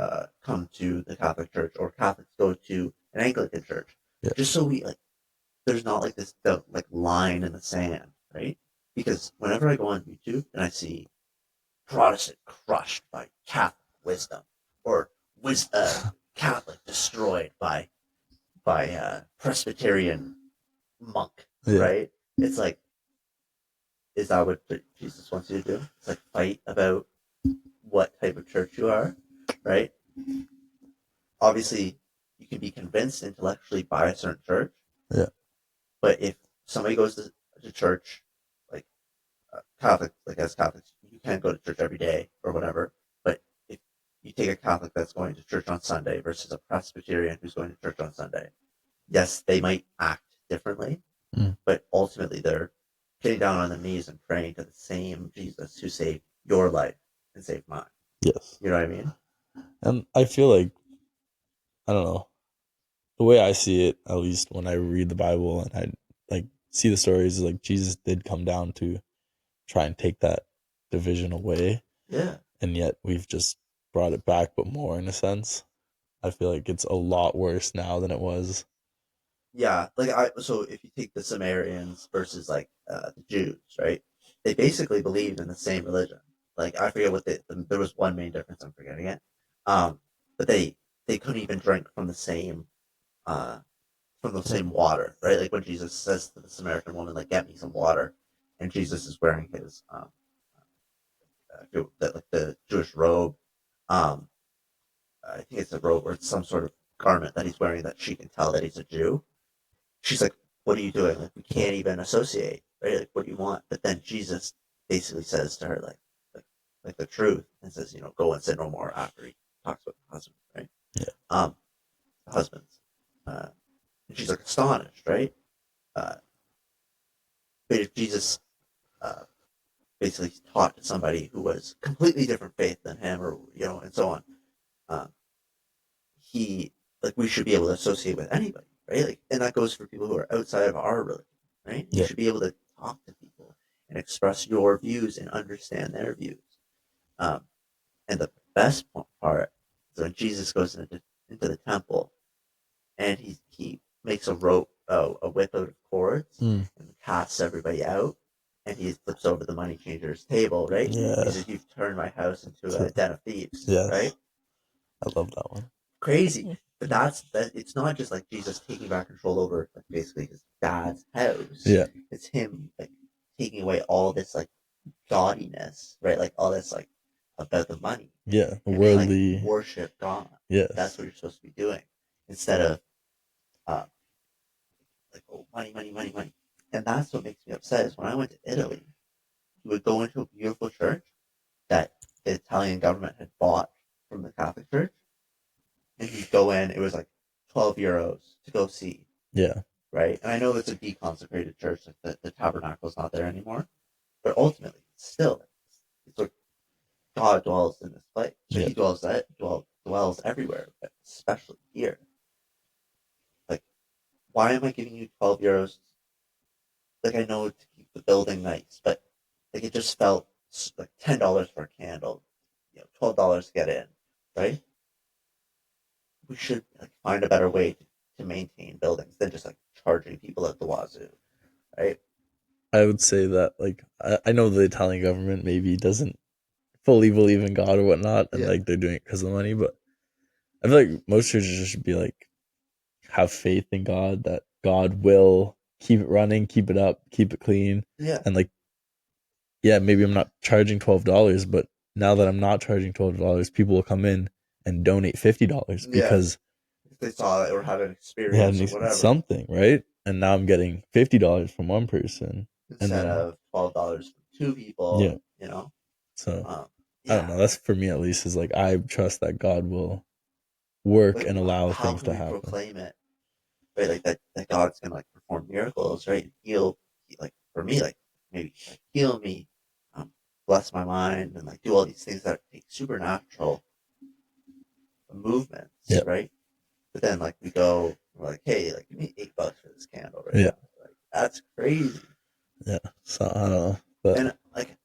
come to the Catholic Church or Catholics go to an Anglican church, Yeah. just so we like there's not like this like line in the sand, right? Because whenever I go on YouTube and I see Protestant crushed by Catholic wisdom, or Catholic destroyed by Presbyterian monk, Yeah. right? It's like, is that what Jesus wants you to do? It's like fight about what type of church you are, right? Obviously, you can be convinced intellectually by a certain church, Yeah. but if somebody goes to church, like Catholic, like as Catholics, you can't go to church every day or whatever. But if you take a Catholic that's going to church on Sunday versus a Presbyterian who's going to church on Sunday, yes, they might act differently, Mm. but ultimately they're getting down on their knees and praying to the same Jesus who saved your life and saved mine. Yes. You know what I mean? And I feel like, I don't know, the way I see it, at least when I read the Bible and I like see the stories, is like Jesus did come down to try and take that division away. Yeah. And yet we've just brought it back, but more in a sense. I feel like it's a lot worse now than it was. Yeah, so if you take the Sumerians versus like the Jews, right? They basically believed in the same religion. Like I forget what there was one main difference. I'm forgetting it. Um, but they couldn't even drink uh from the same water, right? Like when Jesus says to the Samaritan woman, like, "Get me some water," and Jesus is wearing his like the Jewish robe. Um, I think it's a robe or it's some sort of garment that he's wearing that she can tell that he's a Jew. She's like, "What are you doing? Like, we can't even associate, right? Like, what do you want?" But then Jesus basically says to her, like, like the truth, and says, "Go and sin no more." After he talks about the husband, right? Yeah. The husbands, and she's like astonished, right? Uh, but if Jesus uh, basically taught to somebody who was completely different faith than him, or and so on, uh, he like we should be able to associate with anybody, right? Like, and that goes for people who are outside of our religion, right? You Yeah. should be able to talk to people and express your views and understand their views. Um, and the best part is when Jesus goes into the temple and he makes a rope, a whip out of cords, Mm. and casts everybody out. And he flips over the money changer's table, right? Yeah. He says, "You've turned my house into a den of thieves," Yes. right? I love that one. Crazy. But that it's not just like Jesus taking back control over like basically his dad's house. Yeah. It's him like taking away all this like gaudiness, right? Like all this like about the money. Yeah. And being like Worldly. worship God. Yes. That's what you're supposed to be doing. Instead of uh like, oh, money, money, money, money. And that's what makes me upset is when I went to Italy, you would go into a beautiful church that the Italian government had bought from the Catholic Church, and you'd go in, it was like €12 to go see, Yeah. right? And I know it's a deconsecrated church, like the tabernacle's not there anymore, but ultimately, still, it's like God dwells in this place. So Yeah. he dwells everywhere, but especially here. Like, why am I giving you €12? Like, I know to keep the building nice, but like it just felt like $10 for a candle, $12 to get in, right? We should like find a better way to maintain buildings than just like charging people at the wazoo, right? I would say that, like, I know the Italian government maybe doesn't fully believe in God or whatnot, and Yeah. like they're doing it because of the money, but I feel like most churches just should be like, have faith in God that God will keep it running, keep it up, keep it clean. Yeah. And like, yeah, maybe I'm not charging $12, but now that I'm not charging $12, people will come in and donate $50 because if they saw it or had an they had experience or whatever, something, right? And now I'm getting $50 from one person, and instead then of $12 from two yeah. people, So I don't yeah. know. That's for me at least. Is like I trust that God will work Like, and allow how things can to we happen. proclaim it, right? Like that God's gonna like perform miracles, right? Like for me, like maybe like heal me, bless my mind, and like do all these things that take supernatural movements, Yeah. right? But then like we're like, hey, like give me $8 for this candle, right? Yeah. Like that's crazy. Yeah. So I don't know, but And like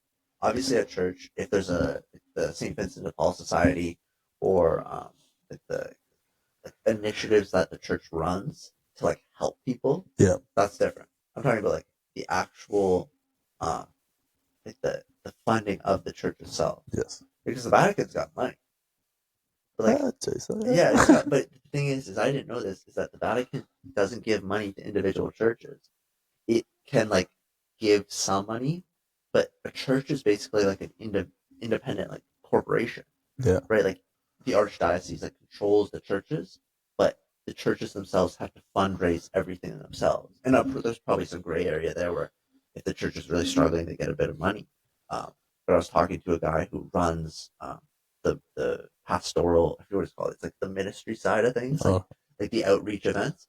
obviously at church, if there's the St. Vincent de Paul Society or like the like initiatives that the church runs to like help people. Yeah. That's different. I'm talking about like the actual, uh, like the funding of the church itself, Yes. because the Vatican's got money. But like, I'd say so. yeah, it's got. But the thing is I didn't know this is that the Vatican doesn't give money to individual churches. It can like give some money, but a church is basically like an independent like corporation, Yeah. right? Like the archdiocese like controls the churches, but the churches themselves have to fundraise everything themselves. And there's probably some gray area there where if the church is really struggling, they get a bit of money. But I was talking to a guy who runs the pastoral, I forget what it's called. It's like the ministry side of things, Oh, like the outreach events.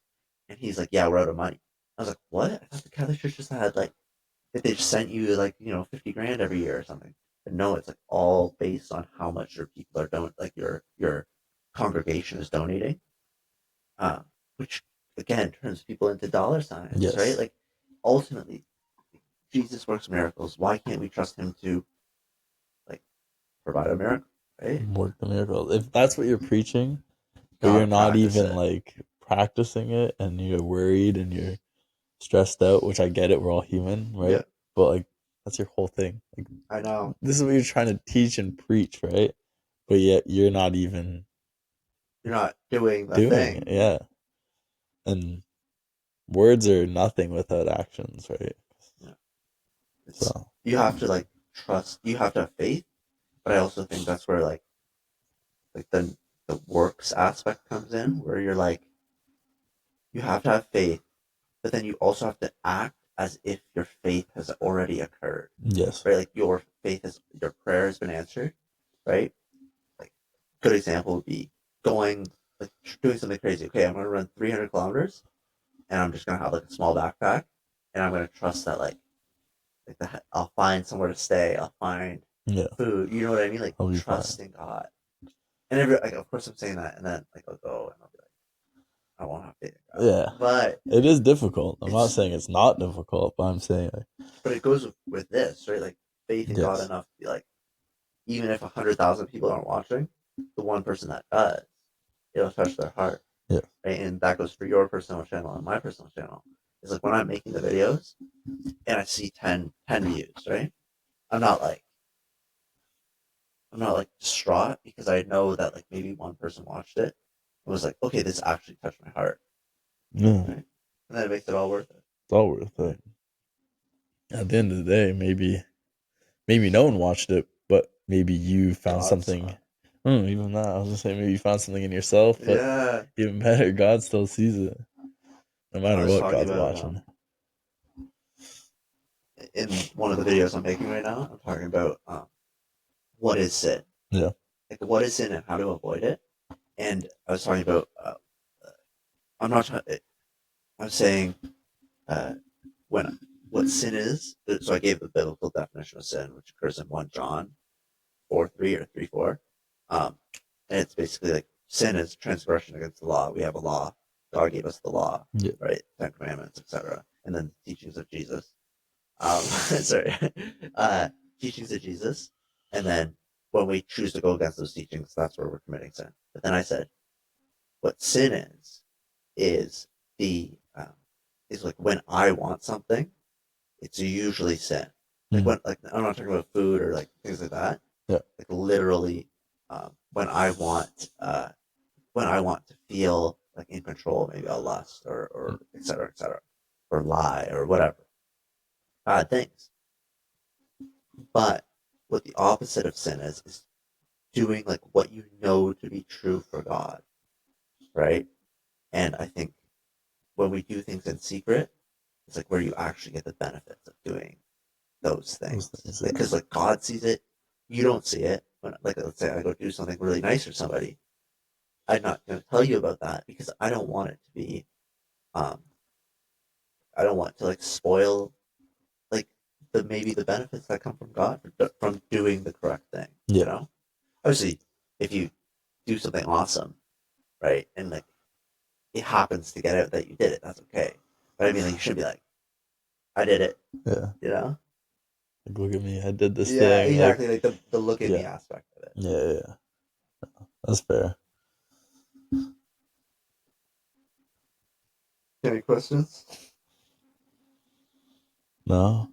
And he's like, "Yeah, we're out of money." I was like, "What? I thought the Catholic Church just had like if they just sent you like 50 grand every year or something." But no, it's like all based on how much your people are doing, like your congregation is donating, uh, which again turns people into dollar signs, right? yes. Like ultimately, Jesus works miracles. Why can't we trust him to like provide a miracle, right? Work the miracle. If that's what you're preaching, but you're Gotta not practice even it. like practicing it and you're worried and you're stressed out, which I get it, we're all human, Yeah, right? But like that's your whole thing. Like I know. this is what you're trying to teach and preach, right? But yet you're not even You're not doing the doing it. thing. Yeah. And words are nothing without actions, right? Yeah. It's So you have to like trust. You have to have faith, but I also think that's where like the works aspect comes in, where you're like you have to have faith, but then you also have to act as if your faith has already occurred, yes. right? Like your prayer has been answered, right? Like good example would be going like doing something crazy. Okay, I'm gonna run 300 kilometers, and I'm just gonna have like a small backpack, and I'm gonna trust that I'll find somewhere to stay, I'll find Yeah. food. You know what I mean? Like I'll be fine. trusting God. And every like, of course, I'm saying that, and then like I'll go and I'll be like, I won't have faith in God, Yeah. but It is difficult. I'm not it's saying it's not difficult, but I'm saying like but it goes with this, right? Like faith in God yes. enough to be like, even if 100,000 people aren't watching, the one person that does, it'll touch their heart, Yeah. right? And that goes for your personal channel and my personal channel. It's like when I'm making the videos and I see 10 views, right? I'm not like I'm not like distraught because I know that like maybe one person watched it and was like, okay, this actually touched my heart, No. right? And then it makes it all worth it. It's all worth it. At the end of the day, maybe no one watched it, but maybe you found God something. saw it. Even that, I was gonna say maybe you found something in yourself, but Yeah. even better, God still sees it, no I matter was what. talking God's about watching. in one of the videos I'm making right now. I'm talking about what is sin, Yeah. like what is sin and how to avoid it. And I was talking about I'm not. I'm saying uh, when what sin is. So I gave the biblical definition of sin, which occurs in 1 John 4:3 or 3:4. Um, and it's basically like sin is transgression against the law. We have a law. God gave us the law, Yeah. right? 10 Commandments, etc. And then the teachings of Jesus. Sorry, uh, teachings of Jesus. And then when we choose to go against those teachings, that's where we're committing sin. But then I said, what sin is the is like when I want something, it's usually sin. Like Mm. when I'm not talking about food or like things like that. Yeah. Like literally, when I want to feel like in control, maybe I'll lust or et cetera, or lie or whatever bad things. But what the opposite of sin is doing like what you know to be true for God, right? And I think when we do things in secret, it's like where you actually get the benefits of doing those Those things. things. Yeah. Because like God sees it, you don't see it. When like let's say I go do something really nice for somebody, I'm not going to tell you about that because I don't want it to be, um, I don't want to like spoil like the maybe the benefits that come from God from doing the correct thing. Yeah. You know, obviously, if you do something awesome, right, and like it happens to get out that you did it, that's okay. But I mean, like you should be like, I did it. Yeah. You know? Like, look at me, I did this Yeah, thing. Like, exactly. Like the look at me yeah, aspect of it. yeah, yeah. That's fair. Any questions? No.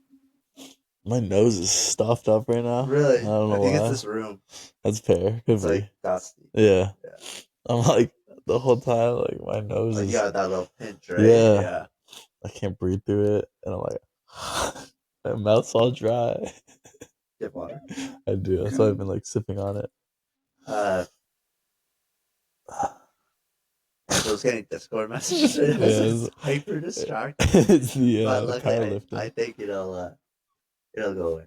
My nose is stuffed up right now. Really? I don't know I think it's why. this room. That's fair. Could It's be. like dusty. Yeah. Yeah. I'm like the whole time, like my nose Like is. you got that little pinch, right? Yeah. Yeah. I can't breathe through it, and I'm like, my mouth's all dry. Get water. I do. That's why I've been like sipping on it. Angela's getting Discord messages right now. It's hyper distracting. It's the But luckily, powerlifting. I think it'll go away.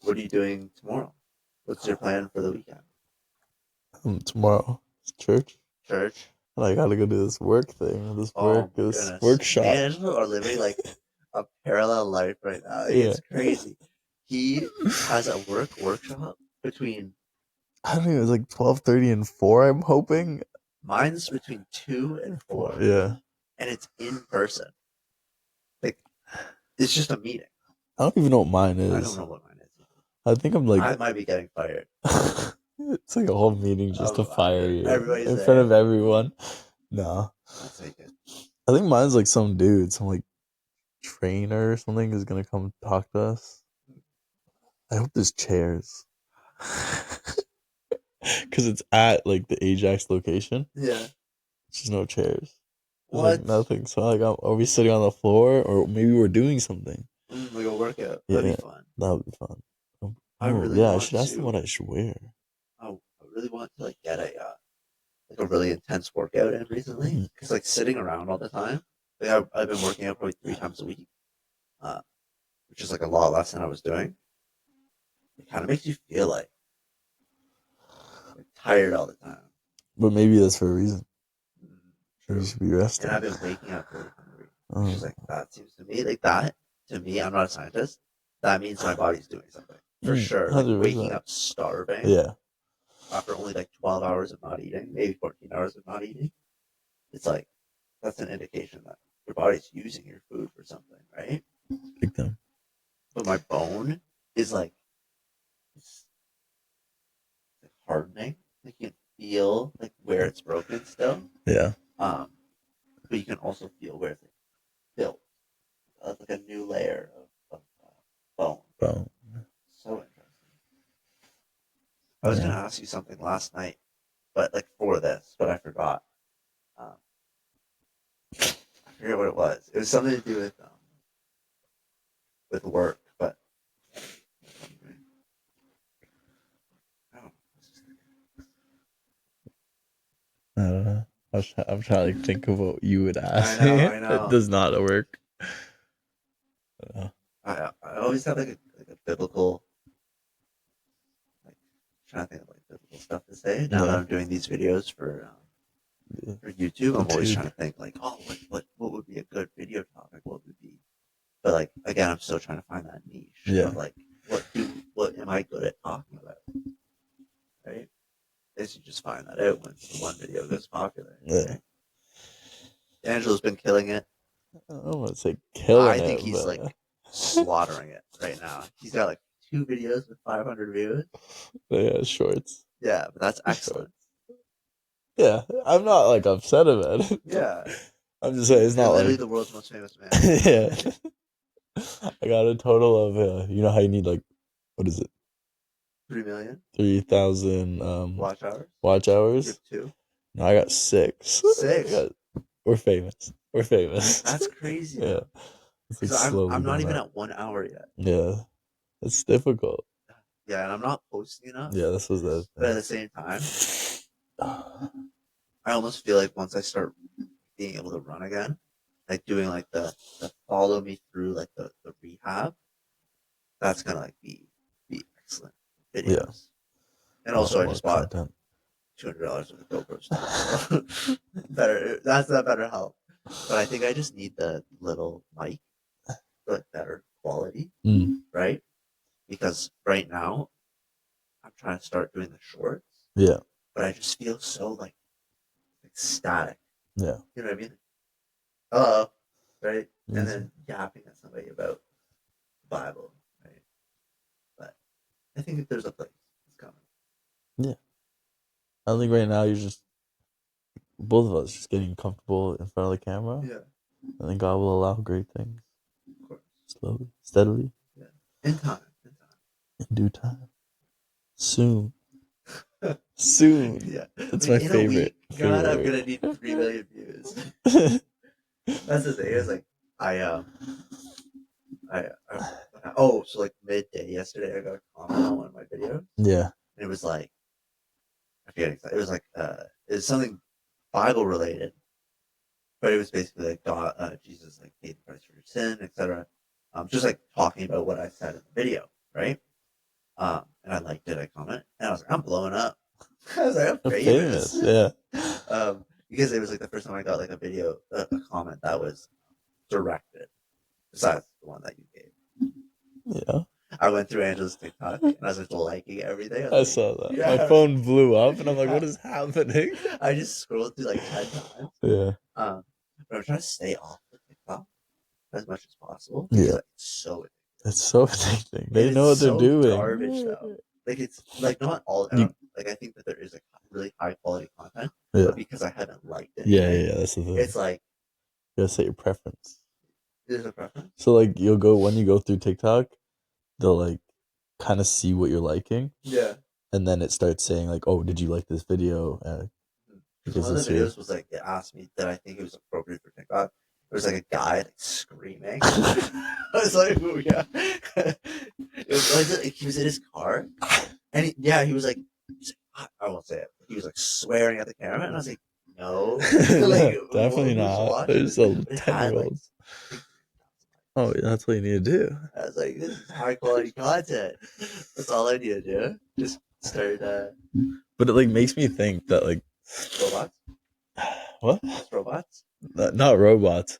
What are you doing tomorrow? What's your plan for the weekend? Tomorrow, church. Church. And I gotta go do this work thing. This workshop. Me and Angela are living like a parallel life right now. Like, it's crazy. He has a workshop between. I don't know. It was like 12:30 and 4. I'm hoping. Mine's between 2 and 4. Yeah. And it's in person. Like, it's just a meeting. I don't even know what mine is. I don't know what mine is. I think I'm like. I might be getting fired. It's like a whole meeting just to fire you Everybody's in there. front of everyone. No. I'll take it. I think mine's like some dude, some like trainer or something is gonna come talk to us. I hope there's chairs. Because it's at like the Ajax location. Yeah. There's no chairs. There's What? like nothing. So like, are we sitting on the floor, or maybe we're doing something? Like a workout. Yeah, That'd be fun. That would be fun. I should ask them what I should wear. I really want to like get a really intense workout in recently, because like sitting around all the time. Like I've been working out probably 3 times a week, which is like a lot less than I was doing. It kind of makes you feel like tired all the time. But maybe that's for a reason. You should be resting. And I've been waking up really hungry. Which is like, that seems to me like that. To me, I'm not a scientist. That means my body's doing something for sure. Like 100%. waking up starving. Yeah. After only like 12 hours of not eating, maybe 14 hours of not eating. It's like, that's an indication that your body's using your food for something, right? Big time. But my bone is like, it's hardening. Like you can feel like where it's broken still. Yeah. But you can also feel where it's like built. Like a new layer of bone. So interesting. I was gonna ask you something last night, but like for this, but I forgot. I forget what it was. It was something to do with work, but I don't know. I'm trying to think of what you would ask. I know. It does not work. I always have like a biblical, like trying to think of like biblical stuff to say. Now that I'm doing these videos for YouTube, I'm always trying to think like, oh, what would be a good video topic? What would be? But like again, I'm still trying to find that niche of like what am I good at talking about? Right? I guess you just find that out when one video goes popular. Yeah. Right? Angela's been killing it. I don't want to say killing it. I think he's like slaughtering it right now. He's got like 2 videos with 500 views. Yeah, shorts. Yeah, but that's excellent. Yeah, I'm not like upset about it. Yeah. I'm just saying it's not literally like the world's most famous man. Yeah. I got a total of you know how you need like, what is it? 3 million? 3,000 watch hours? Watch hours? You have 2? No, I got 6. 6? We're famous. We're famous. That's crazy. Yeah. Because I'm not even at 1 hour yet. Yeah. It's difficult. Yeah, and I'm not posting enough. Yeah, this was the thing. But at the same time, I almost feel like once I start being able to run again, like doing like the follow me through like the rehab, that's gonna like be excellent videos. Yeah. And also I just bought $200 worth of GoPros. That better help. But I think I just need the little mic for like better quality. Right? Because right now I'm trying to start doing the shorts. Yeah. But I just feel so like static. Yeah. You know what I mean? Hello. Right? Mm-hmm. And then yapping at somebody about the Bible. Right? But I think if there's a place, it's coming. Yeah. I think right now you're just both of us just getting comfortable in front of the camera, Yeah, and then God will allow great things of course. slowly, steadily, Yeah, in time. in due time, soon, In time. soon. Yeah, That's like my in a favorite week. God, I'm word. gonna need 3 million views. That's the thing. It was like I oh, so like midday yesterday, I got a comment on one of my videos, Yeah, and it was like I forget exactly. It was like it was something Bible related, but it was basically like God, Jesus, like paid the price for your sin, etc. Just like talking about what I said in the video, right? And I liked it. I comment, and I was like, I'm blowing up. I was like, I'm famous. famous. Yeah, Because it was like the first time I got like a video, a comment that was directed, besides the one that you gave. yeah. I went through Angela's TikTok and I was just liking everything. I I was like, saw that. My yeah, phone blew up, and I'm like, yeah. "What is happening?" I just scrolled through like 10 times. Yeah, Um, but I'm trying to stay off of TikTok as much as possible because yeah. it's so It's so addicting. and They it's know what they're so doing. garbage though. Like it's like not all. I You, don't like. I think that there is like really high quality content, yeah, but because I haven't liked yeah, yeah, anything, yeah. That's the thing. it's like You gotta set your preference. there's a preference. So like, you'll go when you go through TikTok, they'll like kind of see what you're liking, Yeah. and then it starts saying like, "Oh, did you like this video?" Because Is one of this the your? videos was like it asked me that I think it was appropriate for TikTok. There was like a guy like screaming. I was like, "Ooh, yeah." It was like he was in his car, and yeah, he was like, I won't say it. He was like swearing at the camera, and I was like, no, like No, definitely who's not. watching There's this? a But it had like, 10-year-olds. I think, Oh, yeah, that's what you need to do. I was like, this is high quality content. That's all I need to do. Just start But it like makes me think that like, robots. what? Just robots. Not robots.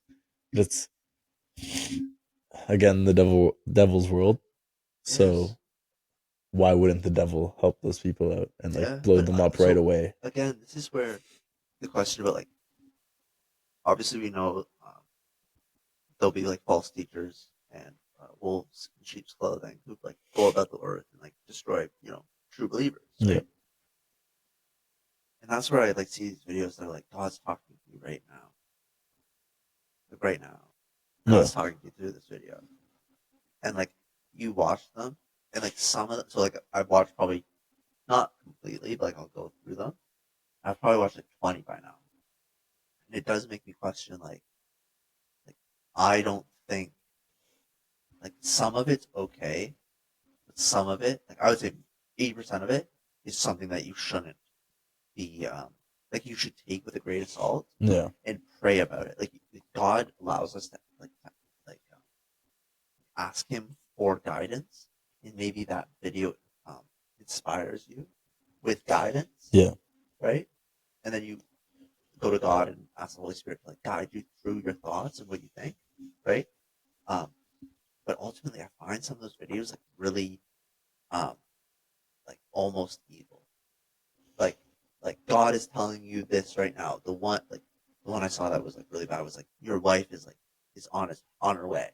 But it's again the devil's world. So Yes. why wouldn't the devil help those people out and like Yeah, blow but them up right so away? again, this is where the question about like obviously we know there'll be like false teachers and wolves in sheep's clothing who like go about the earth and like destroy true believers, Yeah. right? And that's where I like see these videos that are like God's talking to you right now, like right now. Yeah. God's talking to you through this video, and like you watch them, and like some of them. So like I've watched probably not completely, but like I'll go through them. I've probably watched like 20 by now, and it does make me question like I don't think like some of it's okay, but some of it, like I would say 80% of it is something that you shouldn't be like you should take with a grain of salt Yeah. and pray about it. Like God allows us to ask him for guidance, and maybe that video inspires you with guidance. Yeah. Right? And then you go to God and ask the Holy Spirit to like guide you through your thoughts and what you think. Right? Um, but ultimately I find some of those videos like really um like almost evil. Like like God is telling you this right now. The one I saw that was like really bad was like your wife is on her way.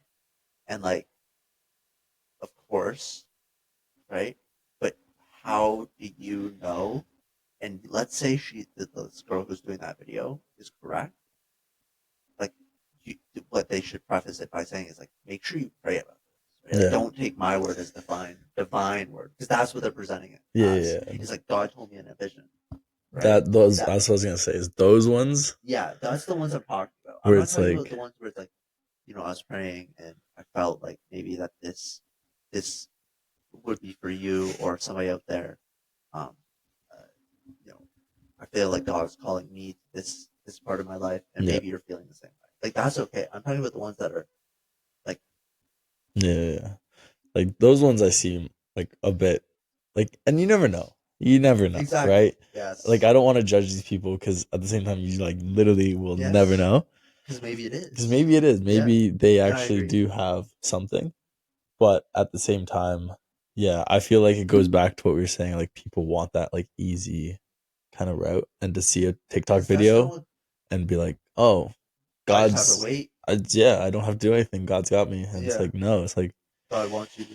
And like of course, right? But how do you know? And let's say this girl who's doing that video is correct. Like you, what they should preface it by saying is like make sure you pray about this. Right? Like, Yeah. don't take my word as divine word, because that's what they're presenting it Yeah. as. Yeah. It's like God told me in a vision. Right? That's what I was gonna say. Is those ones Yeah, that's the ones I'm talking about. I'm where not it's talking like, about the ones where it's like, I was praying and I felt like maybe that this would be for you or somebody out there. Um, uh, you know, I feel like God is calling me to this part of my life, and yeah, maybe you're feeling the same way. Like that's okay. I'm talking about the ones that are like, yeah. Like those ones I see like a bit like, and you never know. You never know, exactly. right? Yes. Like I don't want to judge these people because at the same time you like literally will Yes. never know. Because maybe it is. Because maybe it is. Maybe they I actually agree. do have something. But at the same time, yeah, I feel like it goes back to what we were saying. Like people want that like easy kind of route, and to see a TikTok That's not video what and be like, oh, I just have to God's, wait. yeah, I don't have to do anything. God's got me. And it's Yeah. like, no, it's like, God wants you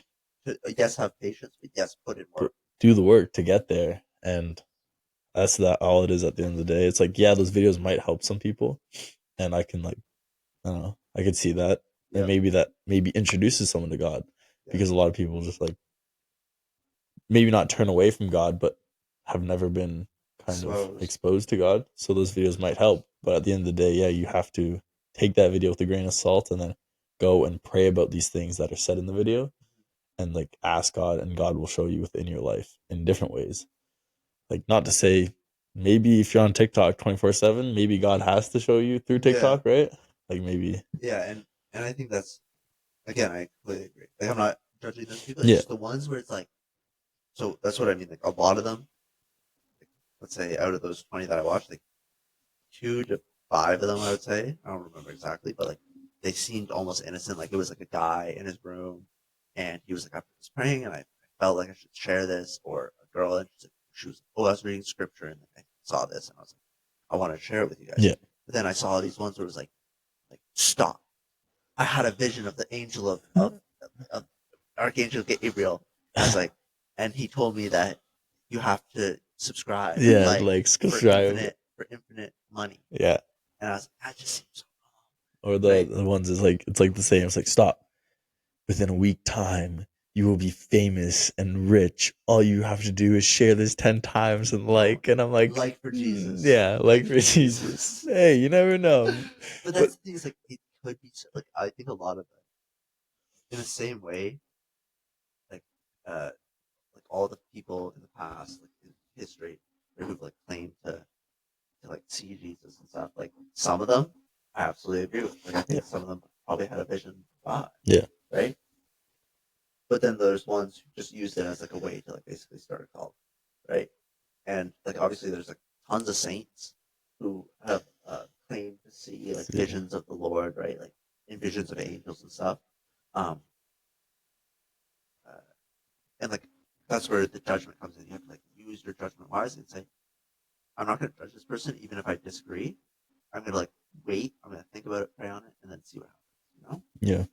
to yes have patience, but yes put in work. do the work to get there. And that's that all it is at the end of the day. It's like, yeah, those videos might help some people, and I can like, I don't know, I could see that, and Yep. that maybe introduces someone to God, Yeah. because a lot of people just like maybe not turn away from God, but have never been kind of exposed to God. So those videos might help, but at the end of the day, yeah, you have to take that video with a grain of salt and then go and pray about these things that are said in the video, and like ask God, and God will show you within your life in different ways. Like, not to say maybe if you're on TikTok 24/7, maybe God has to show you through TikTok, right? Like maybe. Yeah, and I think that's, again, I completely agree. Like, I'm not judging those people. It's Yeah. just the ones where it's like, so that's what I mean. Like a lot of them, like, let's say out of those 20 that I watched, like 2 to 5 of them, I would say, I don't remember exactly, but like they seemed almost innocent. Like it was like a guy in his room, and he was like, I was praying, and I felt like I should share this, or a girl, and she was, oh, I was reading scripture, and I saw this, and I was like, I want to share it with you guys. Yeah. But then I saw these ones where it was like stop. I had a vision of the angel of Archangel Gabriel. I was like, and he told me that you have to subscribe, Yeah, like for subscribe. infinite money. Yeah. And I was like, that just seems so Or wrong. Right? the ones is like, it's like the same. It's like, stop. Within a week time, you will be famous and rich. All you have to do is share this 10 times and like. And I'm like, Like for Jesus. Yeah, like for Jesus. Hey, you never know. But that's the thing, is like it could be like, I think a lot of it in the same way, like like all the people in the past, like in history, who've like claimed to like see Jesus and stuff. Like some of them, I absolutely agree with. Like I think some of them probably had a vision of God. Yeah. Right. But then there's ones who just used it as like a way to like basically start a cult. Right. And like obviously there's like tons of saints who have claimed to see like visions of the Lord. Right. Like in visions of angels and stuff. Um, uh, and like that's where the judgment comes in. You have to like use your judgment wisely and say, I'm not going to judge this person even if I disagree. I'm gonna like wait. I'm gonna think about it, pray on it, and then see what happens. Yeah.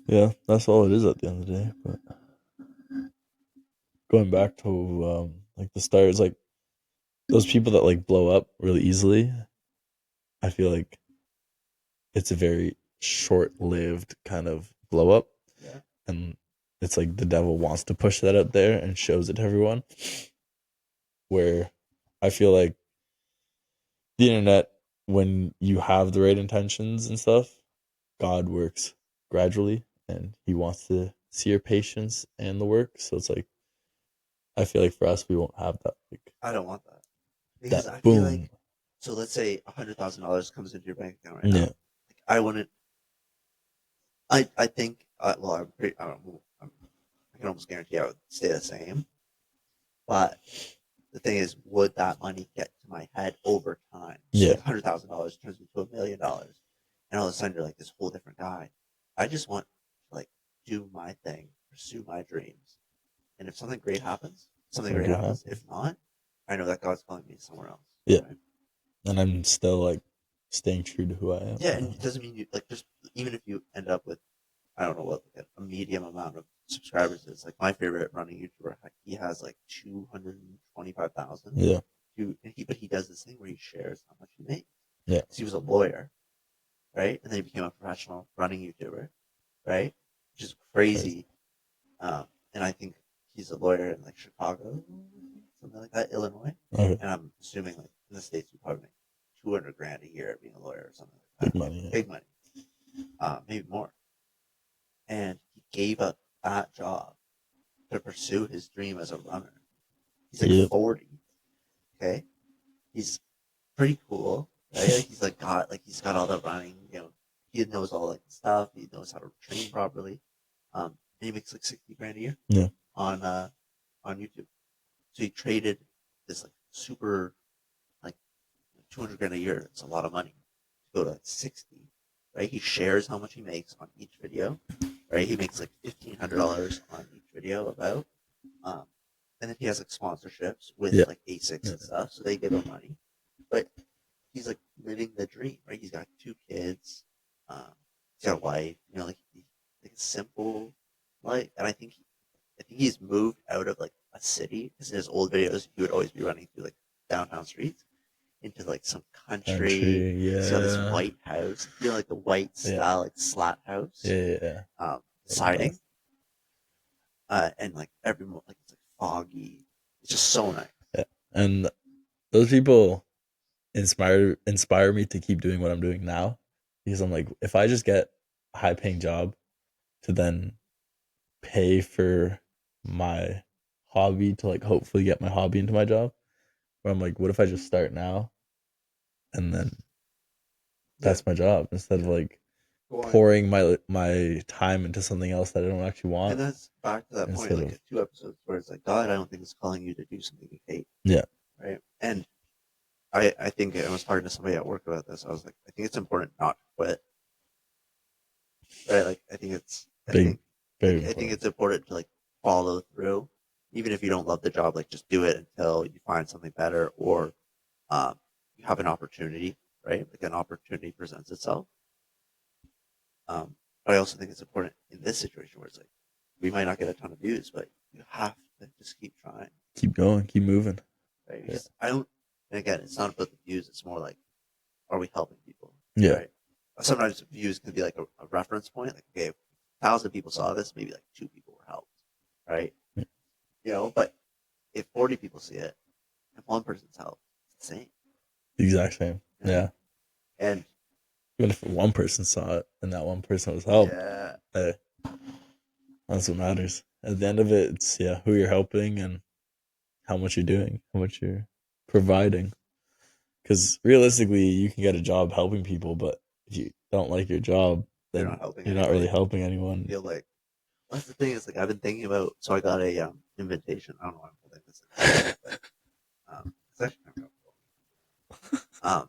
Yeah, that's all it is at the end of the day. But going back to like the stars, like those people that like blow up really easily, I feel like it's a very short-lived kind of blow up. Yeah. And it's like the devil wants to push that out there and shows it to everyone. Where I feel like the internet, when you have the right intentions and stuff, God works gradually, and he wants to see your patience and the work. So it's like, I feel like for us, we won't have that. Like, I don't want that because that I feel boom. like, so let's say $100,000 comes into your bank account right Yeah. now. Like, I wouldn't. I think. Well, I'm pretty. I can almost guarantee I would stay the same. But the thing is, would that money get to my head over time? So Yeah. like $100,000 turns into $1,000,000, and all of a sudden you're like this whole different guy. I just want to like do my thing, pursue my dreams, and if something great happens, something great happens. If not, I know that God's calling me somewhere else. Yeah. Right? And I'm still like staying true to who I am. Yeah, and it doesn't mean you like just even if you end up with, I don't know what like a medium amount of subscribers is. Like my favorite running YouTuber, he has like 225,000. Yeah. But he does this thing where he shares how much he makes. Yeah. He was a lawyer, right, and then he became a professional running YouTuber, right, which is crazy. And I think he's a lawyer in like Chicago, something like that, Illinois. Okay. And I'm assuming like in the States, you probably make 200 grand a year being a lawyer or something like that. Big money. Yeah. Big money. Maybe more. And he gave up that job to pursue his dream as a runner. He's like 40. Okay. He's pretty cool. Right? Like he's got all the running, he knows all like the stuff, he knows how to train properly. And he makes like 60 grand a year. Yeah. On YouTube. So he traded this like super like 200 grand a year. It's a lot of money to go to like 60. Right? He shares how much he makes on each video. Right? He makes like $1,500 on each video about. And then he has like sponsorships with like ASICs and stuff, so they give him money. But he's like living the dream, right? He's got 2 kids. He's got a wife. Like a simple life. And I think he's moved out of like a city, because in his old videos he would always be running through like downtown streets into like some country. Country, He's got this yeah. white house, you know, like the white style like slat house, Yeah. siding, and like like it's like foggy. It's just so nice. Yeah. And those people inspire me to keep doing what I'm doing now, because I'm like, if I just get a high paying job to then pay for my hobby, to like hopefully get my hobby into my job, where I'm like, what if I just start now and then that's my job, instead of like pouring my time into something else that I don't actually want. And that's back to that point, Instead like of 2 episodes where it's like God, I don't think is calling you to do something you hate. Yeah. Right. And I think I was talking to somebody at work about this. I was like, I think it's important not to quit. Right. Like I think it's Big, very I important. think it's important to like follow through, even if you don't love the job. Like just do it until you find something better, or you have an opportunity. Right. Like an opportunity presents itself. But I also think it's important in this situation where it's like we might not get a ton of views, but you have to just keep trying. Keep going, keep moving. Right. Yeah. I don't. And again, it's not about the views. It's more like, are we helping people? Yeah. Right. Sometimes views can be like a reference point. Like, okay, if 1,000 people saw this, maybe like 2 people were helped. Right. Yeah. You know, but if 40 people see it, if one person's helped, it's the same. The exact same. Yeah. And even if one person saw it and that one person was helped, hey, that's what matters. At the end of it, it's who you're helping and how much you're doing, how much you're providing. Because realistically, you can get a job helping people, but if you don't like your job, then you're not really helping anyone. I feel like that's the thing. Is like I've been thinking about. So I got a invitation. I don't know why I'm holding this. But, it's actually kind of cool.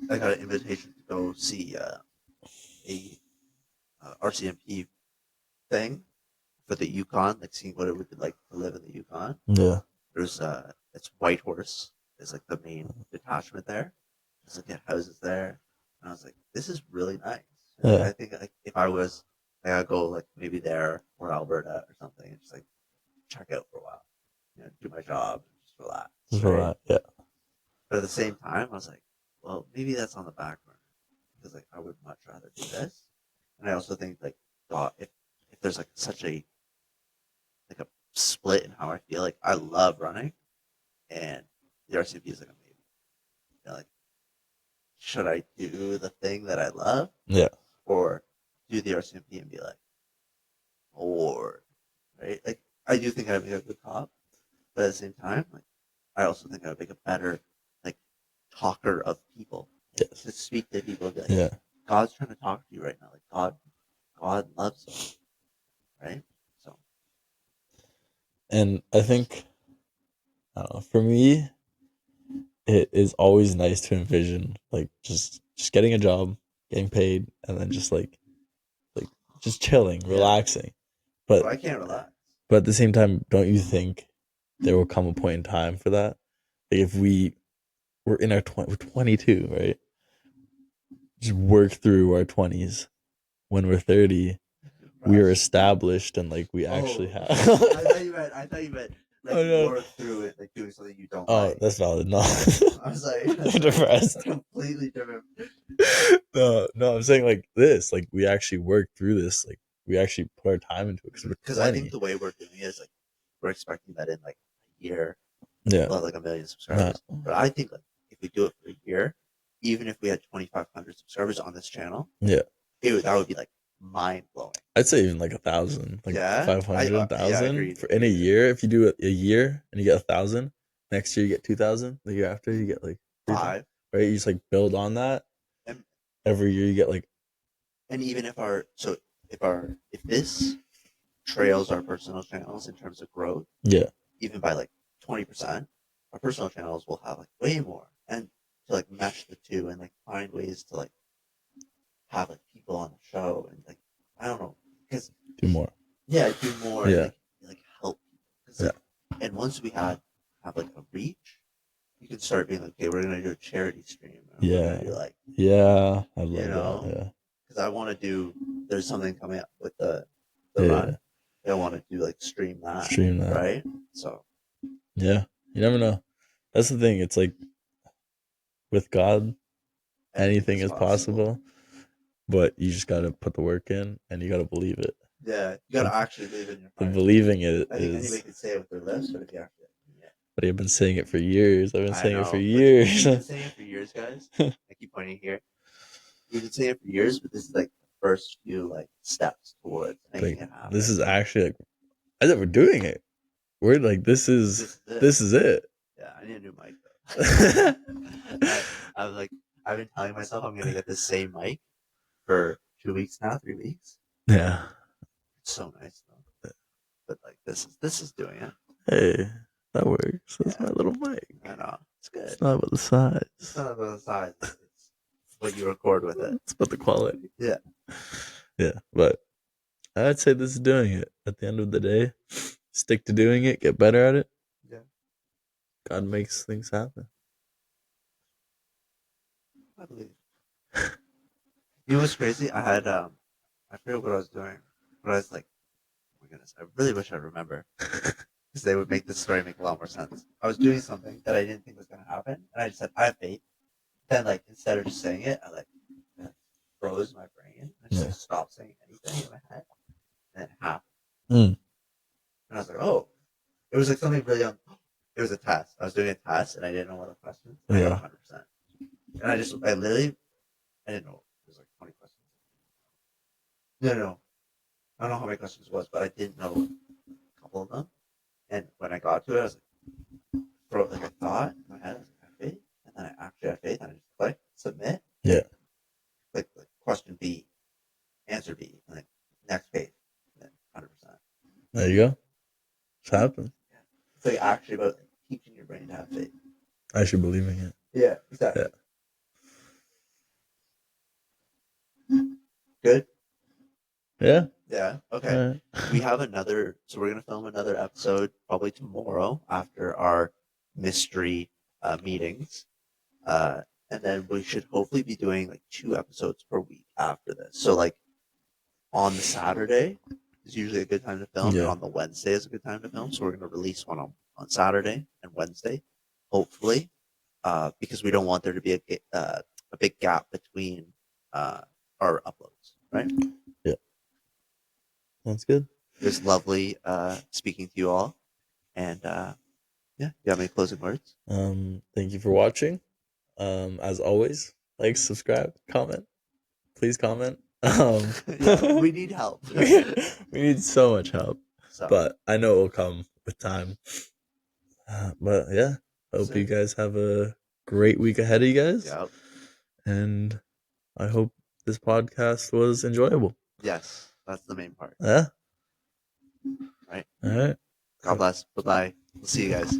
I got an invitation to go see a RCMP thing for the Yukon, like seeing what it would be like to live in the Yukon. Yeah. There's it's Whitehorse is like the main detachment there. There's like houses there, and I was like, this is really nice. Yeah. I think like if I was, like, I'd go like maybe there or Alberta or something, and just like check out for a while, do my job, and just relax. Right? Yeah. But at the same time, I was like, well, maybe that's on the back burner because like I would much rather do this. And I also think like God, if there's like such a split in how I feel, like I love running, and the RCMP is like amazing. Like, should I do the thing that I love? Yeah. Or do the RCMP and be like, bored, right? Like I do think I'd make a good cop, but at the same time, like I also think I'd make a better like talker of people. Yes. To speak to people and be like, God's trying to talk to you right now. Like God loves you, right? So, and I think, I don't know, for me, it is always nice to envision like just getting a job, getting paid, and then just like just chilling, relaxing. But I can't relax. But at the same time, don't you think there will come a point in time for that? Like if we're in our we're 22, right? Just work through our 20s. When we're 30, we are established and like we actually have. I thought you meant like work through it, like doing something you don't like. That's valid. No. I was like, that's depressed. Completely different. No, I'm saying like this. Like we actually work through this. Like we actually put our time into it because I think the way we're doing it is like we're expecting that in like a year, we'll have like 1 million subscribers. But I think like if we do it for a year, even if we had 2,500 subscribers on this channel, that would be like mind blowing. I'd say even like 1,000, like 500, 1,000 in a year. If you do it a year and you get 1,000, next year you get 2,000. The year after you get like 5. Right? You just like build on that. And every year you get like. And even if if this trails our personal channels in terms of growth, even by like 20%, our personal channels will have like way more, and to like mesh the two and like find ways to like have like people on the show and like I don't know, because do more. Yeah, do more. And, like help people. And once we have like a reach, you can start being like, okay, we're gonna do a charity stream. We're gonna do like I love that. because I want to do. There's something coming up with the the Yeah. run. They want to do like stream that, right? So yeah, you never know. That's the thing. It's like with God, anything is possible, but you just gotta put the work in and you gotta believe it. Yeah, you gotta actually believe in your The plan. believing it I think is. anybody can say it with their lips, but if you actually, yeah. But I've been saying it for years. I've been I saying it know, for but years. You've been saying it for years, guys. I keep pointing here. You've been saying it for years, but this is like the first few like steps towards making Like it happen. this is actually like I thought we're doing it. We're like this is it. Yeah, I need a new mic though. I was like, I've been telling myself I'm gonna get the same mic for 2 weeks now, 3 weeks. Yeah. It's so nice though. But like this is doing it. Hey, that works. That's my little mic. I know. It's good. It's not about the size. It's not about the size. It's what you record with it. It's about the quality. Yeah. Yeah, but I'd say this is doing it. At the end of the day, stick to doing it, get better at it. Yeah. God makes things happen. I believe. You know what's crazy? I had I forget what I was doing, but I was like, oh my goodness, I really wish I remember because they would make this story make a lot more sense. I was doing something that I didn't think was gonna happen, and I just said I have faith. Then like instead of just saying it, I like froze my brain. I just like, stopped saying anything in my head, and then it happened. And I was like, oh, it was like something really. It was a test. I was doing a test, and I didn't know what the questions. I got 100%, and I didn't know. It was like 20 questions. No. I don't know how many questions it was, but I didn't know a couple of them. And when I got to it, I was like, I thought in my head, I was like, I have faith. And then I actually had faith, and I just clicked, submit. Yeah. Like question B, answer B, and then next page, and then 100%. There you go. It's happened. It's like actually about like, teaching your brain to have faith. Actually believing it. Yeah, exactly. Yeah. Good? Yeah. Yeah. Okay. We have so we're going to film another episode probably tomorrow after our mystery meetings. And then we should hopefully be doing like 2 episodes per week after this. So like on the Saturday is usually a good time to film, and on the Wednesday is a good time to film. So we're going to release one on Saturday and Wednesday, hopefully, because we don't want there to be a big gap between our uploads, right? Yeah. That's good. It was lovely speaking to you all. And yeah, you have any closing words? Thank you for watching. As always, like, subscribe, comment. Please comment. Yeah, we need help. We need so much help. But I know it will come with time. But yeah, hope you guys have a great week ahead of you guys. Yep. And I hope this podcast was enjoyable. Yes, that's the main part. Yeah. Right. All right. God bless. Bye-bye. We'll see you guys.